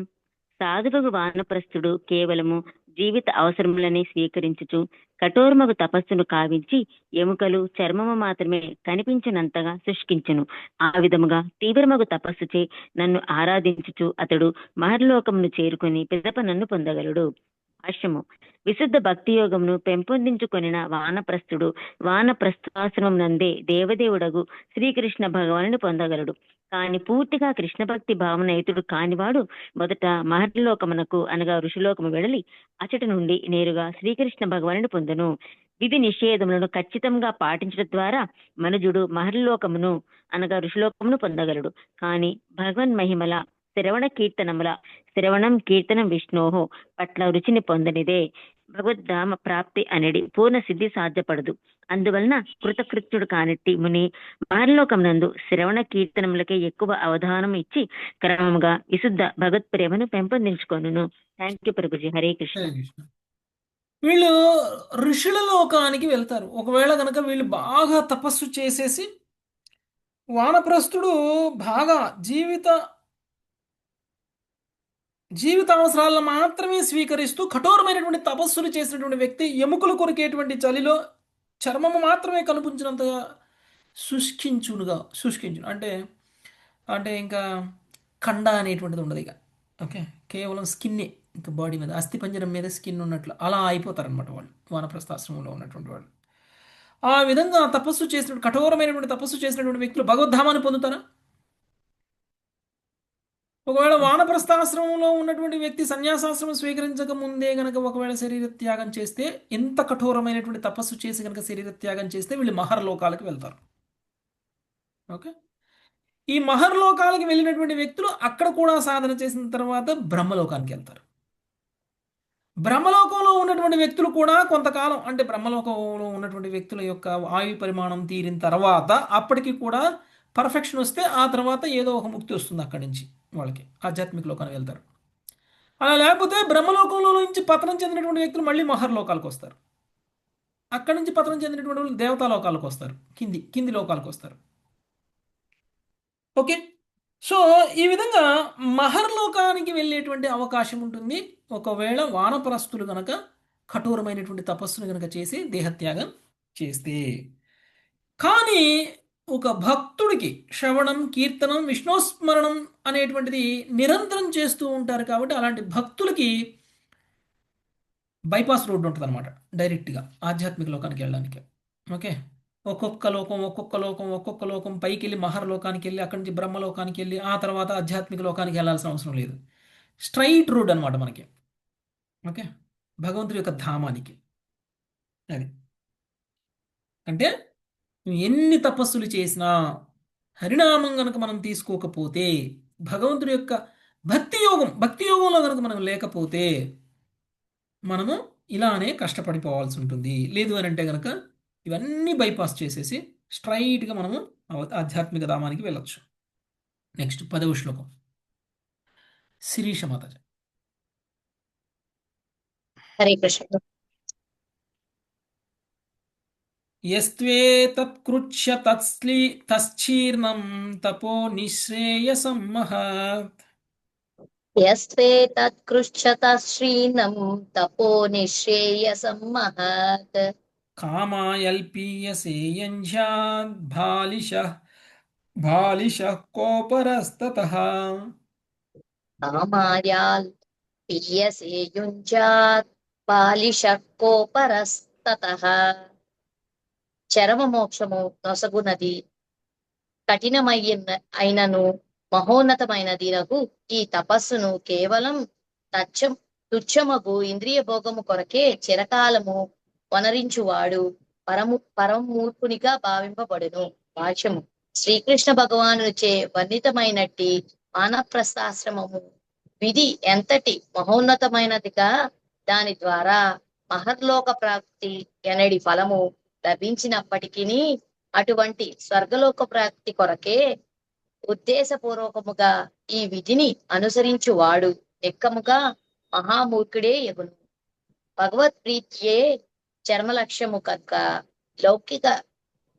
సాధువగు వానప్రస్థుడు కేవలము జీవిత అవసరములని స్వీకరించుచు కఠోరమగు తపస్సును కావించి ఎముకలు చర్మము మాత్రమే కనిపించినంతగా శుష్కించును. ఆ విధముగా తీవ్రమగు తపస్సుచే నన్ను ఆరాధించుచు అతడు మహర్లోకమును చేరుకుని పిదప నన్ను పొందగలడు. భాష్యము. విశుద్ధ భక్తి యోగమును పెంపొందించుకొనిన వానప్రస్థుడు వానప్రస్థాశ్రమం నందే దేవదేవుడగు శ్రీకృష్ణ భగవానుని పొందగలడు. కాని పూర్తిగా కృష్ణ భక్తి భావనయుతుడు కానివాడు మొదట మహర్లోకమునకు అనగా ఋషిలోకము వెడలి అచట నుండి నేరుగా శ్రీకృష్ణ భగవానుని పొందును. విధి నిషేధములను ఖచ్చితంగా పాటించడం ద్వారా మనుజుడు మహర్లోకమును అనగా ఋషిలోకమును పొందగలడు. కాని భగవన్ మహిమల శ్రవణం కీర్తనం విష్ణోహో పట్ల రుచిని పొందనిదే భగవద్ధామ ప్రాప్తి అనేది పూర్ణ సిద్ధి సాధ్యపడదు. అందువలన కృతకృత్యుడు కానిట్టి ముని మహర్లోకం నందు శ్రవణ కీర్తనములకే ఎక్కువ అవధానం ఇచ్చి క్రమముగా విశుద్ధ భగవత్ ప్రేమను పెంపొందించుకొనును. Thank you Prabhuji. హరే కృష్ణ. హరే కృష్ణ. వీళ్ళు ఋషుల లోకానికి వెళ్తారు. ఒకవేళ కనుక వీళ్ళు బాగా తపస్సు చేసేసి వానప్రస్థుడు బాగా జీవిత అవసరాలను మాత్రమే స్వీకరిస్తూ కఠోరమైనటువంటి తపస్సులు చేసినటువంటి వ్యక్తి ఎముకలు కొరికేటువంటి చలిలో చర్మము మాత్రమే కనిపించినంతగా శుష్కించును. అంటే ఇంకా కండ అనేటువంటిది ఉండదు ఇక. ఓకే. కేవలం స్కిన్నే, ఇంకా బాడీ మీద అస్థిపంజరం మీద స్కిన్ ఉన్నట్లు అలా అయిపోతారనమాట వాళ్ళు వానప్రస్థాశ్రమంలో ఉన్నటువంటి వాళ్ళు. ఆ విధంగా కఠోరమైనటువంటి తపస్సు చేసినటువంటి వ్యక్తులు భగవద్ధామాన్ని పొందుతారా? ఒకవేళ వానప్రస్థాశ్రమంలో ఉన్నటువంటి వ్యక్తి సన్యాసాశ్రమం స్వీకరించక ముందే గనక ఒకవేళ శరీర త్యాగం చేస్తే, ఎంత కఠోరమైనటువంటి తపస్సు చేసి కనుక శరీర త్యాగం చేస్తే వీళ్ళు మహర్లోకాలకు వెళ్తారు. ఓకే. ఈ మహర్లోకాలకు వెళ్ళినటువంటి వ్యక్తులు అక్కడ కూడా సాధన చేసిన తర్వాత బ్రహ్మలోకానికి వెళ్తారు. బ్రహ్మలోకంలో ఉన్నటువంటి వ్యక్తులు కూడా కొంతకాలం, అంటే బ్రహ్మలోకంలో ఉన్నటువంటి వ్యక్తుల యొక్క ఆయు పరిమాణం తీరిన తర్వాత అప్పటికి కూడా పర్ఫెక్షన్ వస్తే ఆ తర్వాత ఏదో ఒక ముక్తి వస్తుంది, అక్కడి నుంచి వాళ్ళకి ఆధ్యాత్మిక లోకానికి వెళ్తారు. అలా లేకపోతే బ్రహ్మలోకంలో నుంచి పతనం చెందినటువంటి వ్యక్తులు మళ్ళీ మహర్లోకాలకు వస్తారు. అక్కడి నుంచి పతనం చెందినటువంటి వాళ్ళు దేవతా లోకాలకు వస్తారు, కింది లోకాలకు వస్తారు. ఓకే. సో ఈ విధంగా మహర్లోకానికి వెళ్ళేటువంటి అవకాశం ఉంటుంది ఒకవేళ వానప్రస్థులు గనక కఠోరమైనటువంటి తపస్సును గనక చేసి దేహత్యాగం చేస్తే. కానీ ఒక భక్తుడికి శ్రవణం కీర్తనం విష్ణుస్మరణం అనేటువంటిది నిరంతరం చేస్తూ ఉంటారు కాబట్టి అలాంటి భక్తులకి బైపాస్ రోడ్డు ఉంటుంది అనమాట, డైరెక్ట్గా ఆధ్యాత్మిక లోకానికి వెళ్ళడానికి. ఓకే. ఒక్కొక్క లోకం పైకి వెళ్ళి మహర్లోకానికి వెళ్ళి అక్కడి నుంచి బ్రహ్మలోకానికి వెళ్ళి ఆ తర్వాత ఆధ్యాత్మిక లోకానికి వెళ్ళాల్సిన అవసరం లేదు. స్ట్రైట్ రోడ్ అనమాట మనకి. ఓకే. భగవంతుడి యొక్క ధామానికి. అది అంటే నువ్వు ఎన్ని తపస్సులు చేసినా హరినామం గనుక మనం తీసుకోకపోతే, భగవంతుడి యొక్క భక్తి యోగంలో కనుక మనం లేకపోతే మనము ఇలానే కష్టపడిపోవాల్సి ఉంటుంది. లేదు అని అంటే గనక ఇవన్నీ బైపాస్ చేసేసి స్ట్రైట్గా మనము ఆధ్యాత్మిక ధామానికి వెళ్ళొచ్చు. నెక్స్ట్ 10వ శ్లోకం. శిరీష మాతాజ. హరే కృష్ణ. యస్త్వేతత్కృచ్య తశ్చీర్ణం తపో నిశ్రేయసం మహత్. యస్వేతత్కృష్యత శ్రీనం తపో నిశ్రేయసం మహత్. కామాయల్పీయసే యంఝాద్ బాలిశః కోపరస్తతః. కామాయాల్ పీయసే యుంజాత్ బాలిశః కోపరస్తతః. చరమ మోక్షము నొసగునది అయినను మహోన్నతమైనదినగు ఈ తపస్సును కేవలం తుచ్చమగు ఇంద్రియ భోగము కొరకే చిరకాలము వనరించువాడు పరమూర్ఖునిగా భావింపబడును. భాష్యము. శ్రీకృష్ణ భగవానుచే వర్ణితమైనట్టి వానప్రస్థాశ్రమము విధి ఎంతటి మహోన్నతమైనదిగా దాని ద్వారా మహర్లోక ప్రాప్తి ఎనడి ఫలము లభించినప్పటికీ అటువంటి స్వర్గలోక ప్రాప్తి కొరకే ఉద్దేశపూర్వకముగా ఈ విధిని అనుసరించువాడు నిక్కముగా మహామూర్ఖుడే ఎగును. భగవత్ ప్రీతియే చర్మ లక్ష్యము కనుక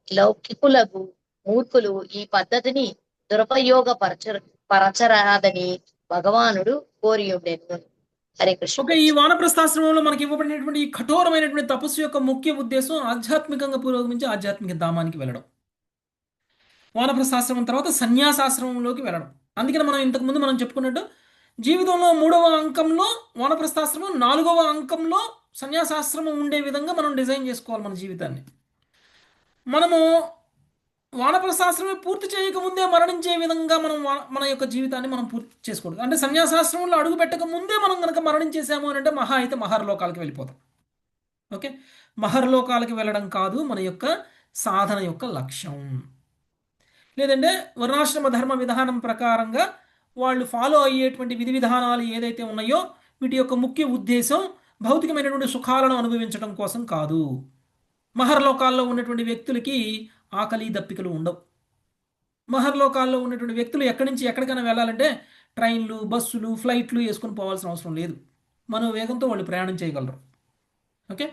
లౌకికులకు మూర్ఖులు ఈ పద్ధతిని పరచరాదని భగవానుడు కోరి ఉండేను. హరే కృష్ణ. ఓకే, ఈ వానప్రస్థాశ్రమంలో మనకి ఇవ్వబడినటువంటి ఈ కఠోరమైనటువంటి తపస్సు యొక్క ముఖ్య ఉద్దేశం ఆధ్యాత్మికంగా పురోగమించి ఆధ్యాత్మిక ధామానికి వెళ్ళడం. వానప్రస్థాశ్రమం తర్వాత సన్యాసాశ్రమంలోకి వెళ్ళడం. అందుకని మనం ఇంతకుముందు మనం చెప్పుకున్నట్టు జీవితంలో 3వ అంకంలో వానప్రస్థాశ్రమం, 4వ అంకంలో సన్యాసాశ్రమం ఉండే విధంగా మనం డిజైన్ చేసుకోవాలి మన జీవితాన్ని. మనము వానప్రస్థాశ్రమం పూర్తి చేయకముందే మరణించే విధంగా మనం మన యొక్క జీవితాన్ని మనం పూర్తి చేసుకోకూడదు. అంటే సన్యాసాశ్రమంలో అడుగు పెట్టక ముందే మనం కనుక మరణించేసాము అని అంటే మహా అయితే మహర్లోకాలకి వెళ్ళిపోతాం. ఓకే, మహర్లోకాలకి వెళ్ళడం కాదు మన యొక్క సాధన యొక్క లక్ష్యం. లేదంటే వర్ణాశ్రమ ధర్మ విధానం ప్రకారంగా వాళ్ళు ఫాలో అయ్యేటువంటి విధి విధానాలు ఏదైతే ఉన్నాయో వీటి యొక్క ముఖ్య ఉద్దేశం భౌతికమైనటువంటి సుఖాలను అనుభవించడం కోసం కాదు. మహర్లోకాల్లో ఉన్నటువంటి వ్యక్తులకి ఆకలి దప్పికలు ఉండవు. మహర్లోకాల్లో ఉన్నటువంటి వ్యక్తులు ఎక్కడి నుంచి ఎక్కడికైనా వెళ్ళాలంటే ట్రైన్లు, బస్సులు, ఫ్లైట్లు వేసుకొని పోవాల్సిన అవసరం లేదు. మనోవేగంతో వాళ్ళు ప్రయాణం చేయగలరు. ఓకే,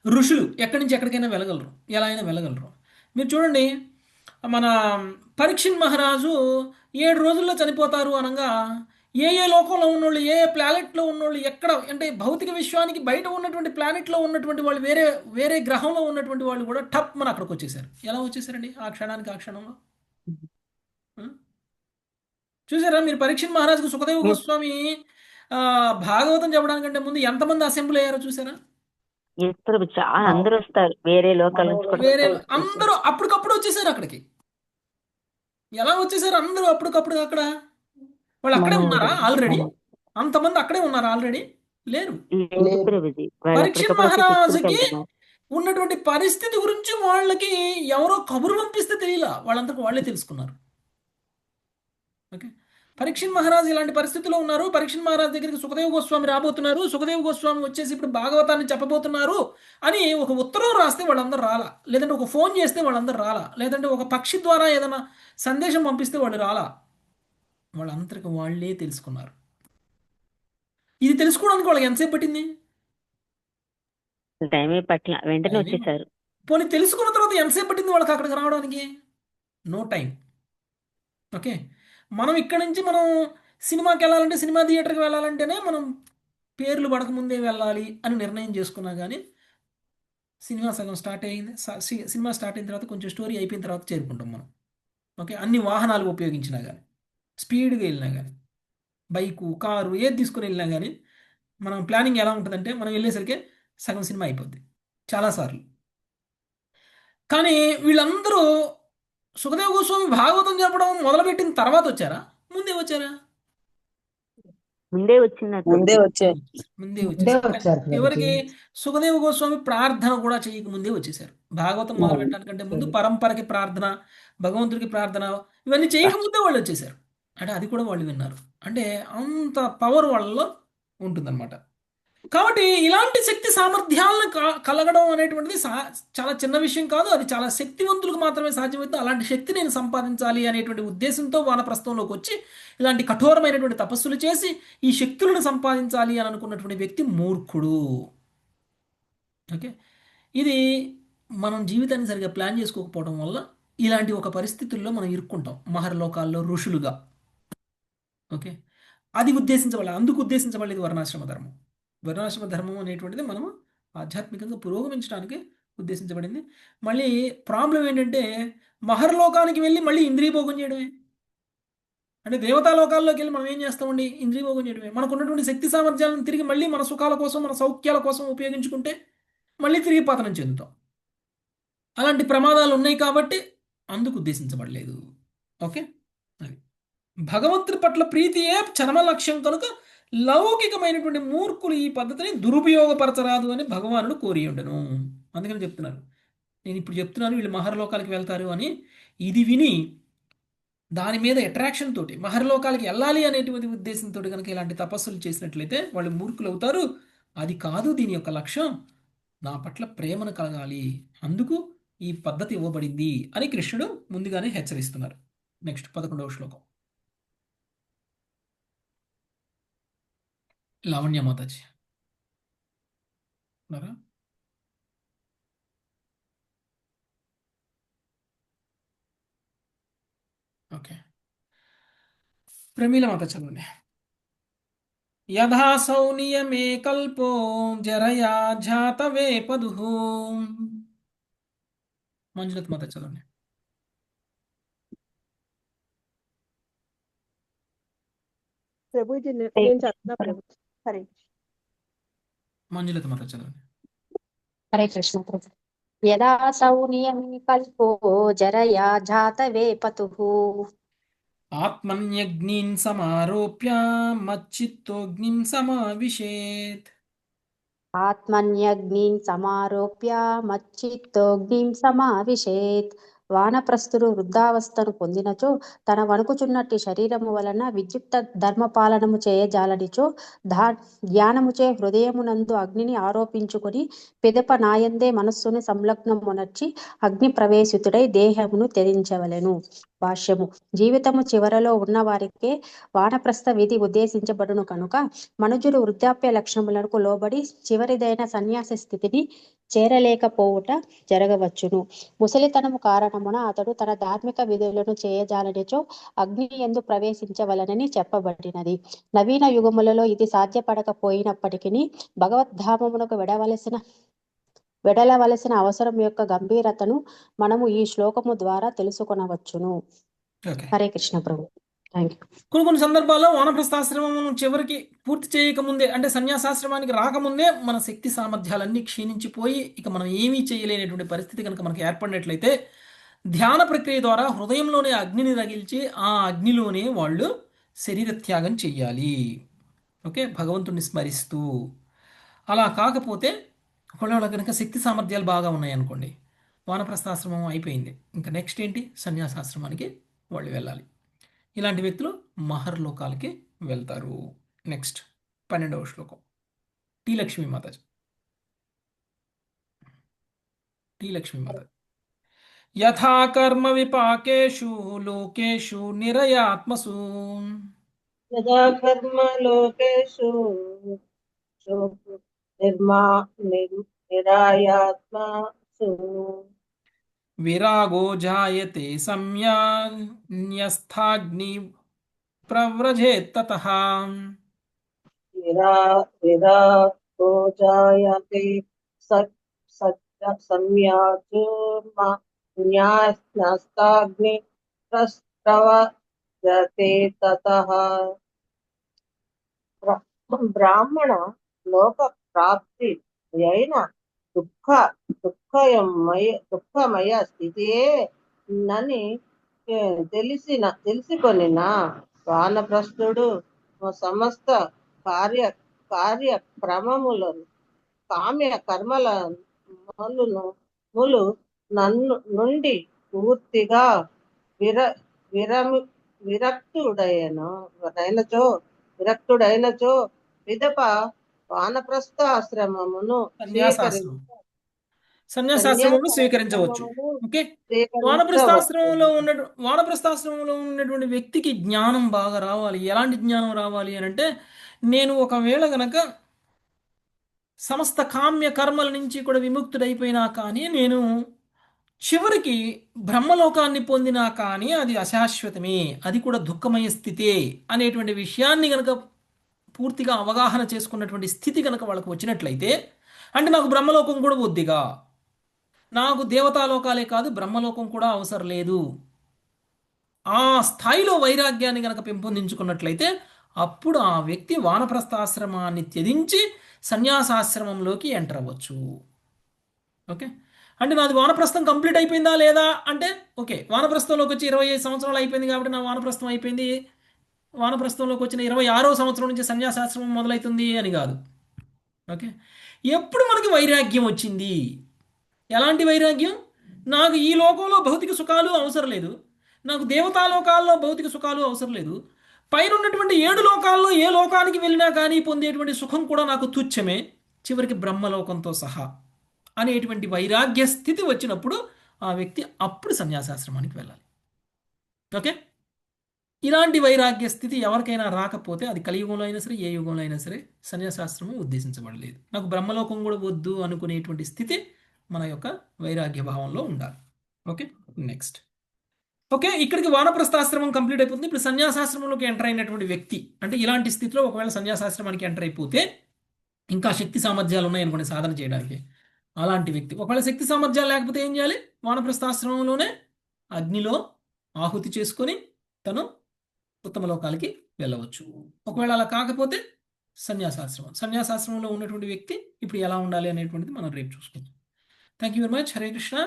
ఋషులు ఎక్కడి నుంచి ఎక్కడికైనా వెళ్ళగలరు, ఎలా అయినా వెళ్ళగలరు. మీరు చూడండి, మన పరీక్షిత్ మహారాజు 7 రోజుల్లో చనిపోతారు అనగా ఏ లోకంలో ఉన్నోళ్ళు, ఏ ప్లానెట్లో ఉన్నోళ్ళు, ఎక్కడ అంటే భౌతిక విశ్వానికి బయట ఉన్నటువంటి ప్లానెట్లో ఉన్నటువంటి వాళ్ళు, వేరే గ్రహంలో ఉన్నటువంటి వాళ్ళు కూడా టప్ మన అక్కడికి వచ్చేసారు. ఎలా వచ్చేసారండి ఆ క్షణానికి, ఆ క్షణంలో? చూసారా మీరు? పరీక్షిత్ మహారాజుకు సుఖదేవ గోస్వామి భాగవతం చెప్పడానికంటే ముందు ఎంతమంది అసెంబ్లీ అయ్యారో చూసారా? చాలా అందరూ వస్తారు, వేరే లోకాల నుంచి అందరూ అప్పటికప్పుడు వచ్చేసారు అక్కడికి. ఎలా వచ్చేసారు అందరూ అప్పటికప్పుడు? అక్కడ వాళ్ళు అక్కడే ఉన్నారా ఆల్రెడీ? అంతమంది అక్కడే ఉన్నారా ఆల్రెడీ? లేరు. పరీక్షిత్ మహారాజుకి ఉన్నటువంటి పరిస్థితి గురించి వాళ్ళకి ఎవరో కబురు పంపిస్తే తెలియలా, వాళ్ళంతకు వాళ్ళే తెలుసుకున్నారు. ఓకే, పరీక్షిత్ మహారాజు ఇలాంటి పరిస్థితిలో ఉన్నారు. పరీక్షిత్ మహారాజు దగ్గరికి సుఖదేవ గోస్వామి రాబోతున్నారు, సుఖదేవ గోస్వామి వచ్చేసి ఇప్పుడు భాగవతాన్ని చెప్పబోతున్నారు అని ఒక ఉత్తరం రాస్తే వాళ్ళందరూ రాలా, లేదంటే ఒక ఫోన్ చేస్తే వాళ్ళందరూ రాలా, లేదంటే ఒక పక్షి ద్వారా ఏదైనా సందేశం పంపిస్తే వాళ్ళు రాలా. వాళ్ళందరికి వాళ్ళే తెలుసుకున్నారు. ఇది తెలుసుకోవడానికి వాళ్ళకి ఎంతసేపు పట్టింది? వెంటనే వచ్చేసారు. పోనీ తెలుసుకున్న తర్వాత ఎంతసేపు పట్టింది వాళ్ళకి అక్కడికి రావడానికి? No time. ఓకే, మనం ఇక్కడి నుంచి మనం సినిమాకి వెళ్ళాలంటే, సినిమా థియేటర్కి వెళ్ళాలంటేనే మనం పేర్లు పడకముందే వెళ్ళాలి అని నిర్ణయం చేసుకున్నా కానీ సినిమా సగం స్టార్ట్ అయింది, సినిమా స్టార్ట్ అయిన తర్వాత కొంచెం స్టోరీ అయిపోయిన తర్వాత చేరుకుంటాం మనం. ఓకే, అన్ని వాహనాలు ఉపయోగించినా కానీ, స్పీడ్గా వెళ్ళినా కానీ, బైకు, కారు ఏది తీసుకుని వెళ్ళినా కానీ మనం ప్లానింగ్ ఎలా ఉంటుందంటే మనం వెళ్ళేసరికి సగం సినిమా అయిపోద్ది చాలాసార్లు. కానీ వీళ్ళందరూ సుఖదేవ గోస్వామి భాగవతం చెప్పడం మొదలుపెట్టిన తర్వాత వచ్చారా, ముందే వచ్చారా? ముందే వచ్చినట్టు ముందే వచ్చారు. ముందే ముందే వచ్చేసారు. వచ్చారు ఎవరికి? ప్రభుజీ. సుఖదేవ గోస్వామి ప్రార్థన కూడా చేయక ముందే వచ్చేసారు. భాగవతం మొదలు పెట్టడానికంటే ముందు పరంపరకి ప్రార్థన, భగవంతుడికి ప్రార్థన ఇవన్నీ చేయకముందే వాళ్ళు వచ్చేసారు. అంటే అది కూడా వాళ్ళు విన్నారు. అంటే అంత పవర్ వాళ్ళలో ఉంటుందన్నమాట. కాబట్టి ఇలాంటి శక్తి సామర్థ్యాలను కలగడం అనేటువంటిది చాలా చిన్న విషయం కాదు. అది చాలా శక్తివంతులకు మాత్రమే సాధ్యమవుతుంది. అలాంటి శక్తి నేను సంపాదించాలి అనేటువంటి ఉద్దేశంతో వానప్రస్థంలోకి వచ్చి ఇలాంటి కఠోరమైనటువంటి తపస్సులు చేసి ఈ శక్తులను సంపాదించాలి అని అనుకున్నటువంటి వ్యక్తి మూర్ఖుడు. ఓకే, ఇది మనం జీవితాన్ని సరిగా ప్లాన్ చేసుకోకపోవడం వల్ల ఇలాంటి ఒక పరిస్థితుల్లో మనం ఇరుక్కుంటాం, మహర్లోకాల్లో ఋషులుగా. ఓకే, అది అందుకు ఉద్దేశించబడలేదు వర్ణాశ్రమ ధర్మం. వర్ణాశ్రమ ధర్మం అనేటువంటిది మనము ఆధ్యాత్మికంగా పురోగమించడానికి ఉద్దేశించబడింది. మళ్ళీ ప్రాబ్లం ఏంటంటే మహర్లోకానికి వెళ్ళి మళ్ళీ ఇంద్రియభోగం చేయడమే. అంటే దేవతాలోకాల్లోకి వెళ్ళి మనం ఏం చేస్తామండి? ఇంద్రియభోగం చేయడమే. మనకు ఉన్నటువంటి శక్తి సామర్థ్యాలను తిరిగి మళ్ళీ మన సుఖాల కోసం, మన సౌఖ్యాల కోసం ఉపయోగించుకుంటే మళ్ళీ తిరిగి పతనం చెందుతాం. అలాంటి ప్రమాదాలు ఉన్నాయి కాబట్టి అందుకు ఉద్దేశించబడలేదు. ఓకే, అది భగవంతుడి పట్ల ప్రీతియే చరమ లక్ష్యం కనుక లౌకికమైనటువంటి మూర్ఖులు ఈ పద్ధతిని దురుపయోగపరచరాదు అని భగవానుడు కోరి ఉండను. అందుకని చెప్తున్నారు, నేను ఇప్పుడు చెప్తున్నాను వీళ్ళు మహర్లోకాలకి వెళ్తారు అని. ఇది విని దాని మీద అట్రాక్షన్ తోటి మహర్లోకాలకి వెళ్ళాలి అనేటువంటి ఉద్దేశంతో కనుక ఇలాంటి తపస్సులు చేసినట్లయితే వాళ్ళు మూర్ఖులు అవుతారు. అది కాదు దీని యొక్క లక్ష్యం, నా పట్ల ప్రేమను కలగాలి, అందుకు ఈ పద్ధతి ఇవ్వబడింది అని కృష్ణుడు ముందుగానే హెచ్చరిస్తున్నారు. నెక్స్ట్ 11వ శ్లోకం. లావణ్య మాతాజీ ఉన్నారా? ఓకే, ప్రమీల మాత చదవండి. యథాసౌ నియమే కల్పో జరయా జాతవే పదుః. మంజులత మాత చదవండి. ప్రభుజీ నేను చదువుతున్నా ప్రభుజీ. హరే మంజులత మాత చదవండి. హరే కృష్ణ ప్రభు. యదాసౌ నియమే కల్పో జరయా జాతవే పతుః. ఆత్మన్యగ్నిం సమారోప్య మచ్చిత్తోగ్నిం సమావిశేత్. ఆత్మన్యగ్నిం సమారోప్య మచ్చిత్తోగ్నిం సమావిశేత్. వానప్రస్థుడు వృద్ధావస్థను పొందినచో తన వణుకుచున్నట్టి శరీరము వలన విద్యుక్త ధర్మపాలనము చేయజాలనిచో జ్ఞానముచే హృదయమునందు అగ్నిని ఆరోపించుకొని పిదప నాయందే మనస్సును సంలగ్నమునర్చి అగ్ని ప్రవేశితుడై దేహమును త్యజించవలెను. భాష్యము. జీవితము చివరలో ఉన్న వారికే వానప్రస్థ విధి ఉద్దేశించబడును కనుక మనుజుడు వృద్ధాప్య లక్షణములకు లోబడి చివరిదైన సన్యాస స్థితిని చేరలేకపోవుట జరగవచ్చును. ముసలితనము కారణమున అతడు తన ధార్మిక విధులను చేయజాలనిచో అగ్ని యందు ప్రవేశించవలనని చెప్పబడినది. నవీన యుగములలో ఇది సాధ్యపడకపోయినప్పటికీ భగవద్ధామమునకు వెడలవలసిన అవసరం యొక్క గంభీరతను మనము ఈ శ్లోకము ద్వారా తెలుసుకొనవచ్చును. హరే కృష్ణ ప్రభు. Thank you. కొన్ని సందర్భాల్లో వానప్రస్థాశ్రమం చివరికి పూర్తి చేయకముందే, అంటే సన్యాసాశ్రమానికి రాకముందే మన శక్తి సామర్థ్యాలన్నీ క్షీణించిపోయి ఇక మనం ఏమీ చేయలేనటువంటి పరిస్థితి కనుక మనకు ఏర్పడినట్లయితే ధ్యాన ప్రక్రియ ద్వారా హృదయంలోనే అగ్నిని రగిల్చి ఆ అగ్నిలోనే వాళ్ళు శరీర త్యాగం చెయ్యాలి. ఓకే, భగవంతుడిని స్మరిస్తూ. అలా కాకపోతే ఒకవేళ కనుక శక్తి సామర్థ్యాలు బాగా ఉన్నాయనుకోండి, వానప్రస్థాశ్రమం అయిపోయింది, ఇంకా నెక్స్ట్ ఏంటి? సన్యాసాశ్రమానికి వాళ్ళు వెళ్ళాలి. ఇలాంటి వ్యక్తులు మహర్లోకాలకి వెళ్తారు. నెక్స్ట్ 12వ శ్లోకం. టీ లక్ష్మీ మాతాజీ. టీ లక్ష్మీ మాతాజీ. యథా కర్మ విపాకేషు లోకేషు నిరయాత్మసు. యదా కర్మ లోకేషు నిరాయాత్మసు విరాగో జాయతే సంయాన్యస్థాగ్ని ప్రవ్రజేత్తతః. విరాగో జాయతే సంయాన్యస్థాగ్ని ప్రవ్రజతే తతః. బ్రాహ్మణ లోక ప్రాప్తి అయిన దుఃఖమయ స్థితియే నని తెలిసికొనిన వానప్రస్థుడు సమస్త కార్యక్రమములను కామ్య కర్మల ములు నన్ను నుండి పూర్తిగా విరక్తుడైనచో పిదప వానప్రస్థాశ్రమమును సన్యాసాశ్రమమును స్వీకరించవచ్చు. ఓకే, వానప్రస్థాశ్రమంలో ఉన్నటువంటి వ్యక్తికి జ్ఞానం బాగా రావాలి. ఎలాంటి జ్ఞానం రావాలి అని అంటే, నేను ఒకవేళ గనక సమస్త కామ్య కర్మల నుంచి కూడా విముక్తుడైపోయినా కానీ, నేను చివరికి బ్రహ్మలోకాన్ని పొందినా కానీ అది అశాశ్వతమే, అది కూడా దుఃఖమయ స్థితే అనేటువంటి విషయాన్ని గనక పూర్తిగా అవగాహన చేసుకున్నటువంటి స్థితి కనుక వాళ్ళకు వచ్చినట్లయితే, అంటే నాకు బ్రహ్మలోకం కూడా వద్దిగా, నాకు దేవతాలోకాలే కాదు బ్రహ్మలోకం కూడా అవసరం లేదు, ఆ స్థాయిలో వైరాగ్యాన్ని కనుక పెంపొందించుకున్నట్లయితే అప్పుడు ఆ వ్యక్తి వానప్రస్థాశ్రమాన్ని త్యజించి సన్యాసాశ్రమంలోకి ఎంటర్ అవ్వచ్చు. ఓకే, అంటే నాది వానప్రస్థం కంప్లీట్ అయిపోయిందా లేదా అంటే, ఓకే వానప్రస్థంలోకి వచ్చి 25 సంవత్సరాలు అయిపోయింది కాబట్టి నా వానప్రస్థం అయిపోయింది, వానప్రస్థంలోకి వచ్చిన 26వ సంవత్సరం నుంచి సన్యాసాశ్రమం మొదలవుతుంది అని కాదు. ఓకే, ఎప్పుడు మనకి వైరాగ్యం వచ్చింది, ఎలాంటి వైరాగ్యం, నాకు ఈ లోకంలో భౌతిక సుఖాలు అవసరం లేదు, నాకు దేవతాలోకాల్లో భౌతిక సుఖాలు అవసరం లేదు, పైన ఉన్నటువంటి 7 లోకాల్లో ఏ లోకానికి వెళ్ళినా కానీ పొందేటువంటి సుఖం కూడా నాకు తుచ్చమే, చివరికి బ్రహ్మలోకంతో సహా అనేటువంటి వైరాగ్య స్థితి వచ్చినప్పుడు ఆ వ్యక్తి అప్పుడు సన్యాసాశ్రమానికి వెళ్ళాలి. ఓకే, ఇలాంటి వైరాగ్య స్థితి ఎవరికైనా రాకపోతే అది కలియుగంలో అయినా సరే ఏ యుగంలో అయినా సరే సన్యాసాశ్రమం ఉద్దేశించబడలేదు. నాకు బ్రహ్మలోకం కూడా వద్దు అనుకునేటువంటి స్థితి మన యొక్క వైరాగ్య భావంలో ఉండాలి. Okay, next. ఓకే, ఇక్కడికి వానప్రస్థాశ్రమం కంప్లీట్ అయిపోతుంది. ఇప్పుడు సన్యాసాశ్రమంలోకి ఎంటర్ అయినటువంటి వ్యక్తి, అంటే ఇలాంటి స్థితిలో ఒకవేళ సన్యాసాశ్రమానికి ఎంటర్ అయిపోతే ఇంకా శక్తి సామర్థ్యాలు ఉన్నాయనుకోండి సాధన చేయడానికి, అలాంటి వ్యక్తి ఒకవేళ శక్తి సామర్థ్యాలు లేకపోతే ఏం చేయాలి, వానప్రస్థాశ్రమంలోనే అగ్నిలో ఆహుతి చేసుకొని తను ఉత్తమ లోకాలకి వెళ్ళవచ్చు. ఒకవేళ అలా కాకపోతే సన్యాసాశ్రమంలో ఉన్నటువంటి వ్యక్తి ఇప్పుడు ఎలా ఉండాలి అనేటువంటిది మనం రేపు చూసుకుందాం. Thank you very much. Hare Krishna.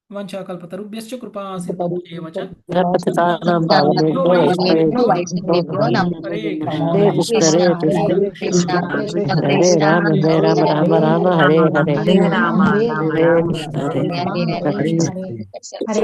వంచాకల్పతరుభ్యశ్చ కృపా సింధుభ్యేవ చ హరే రామ జయ రామ రామ రామ హరే హరే హరే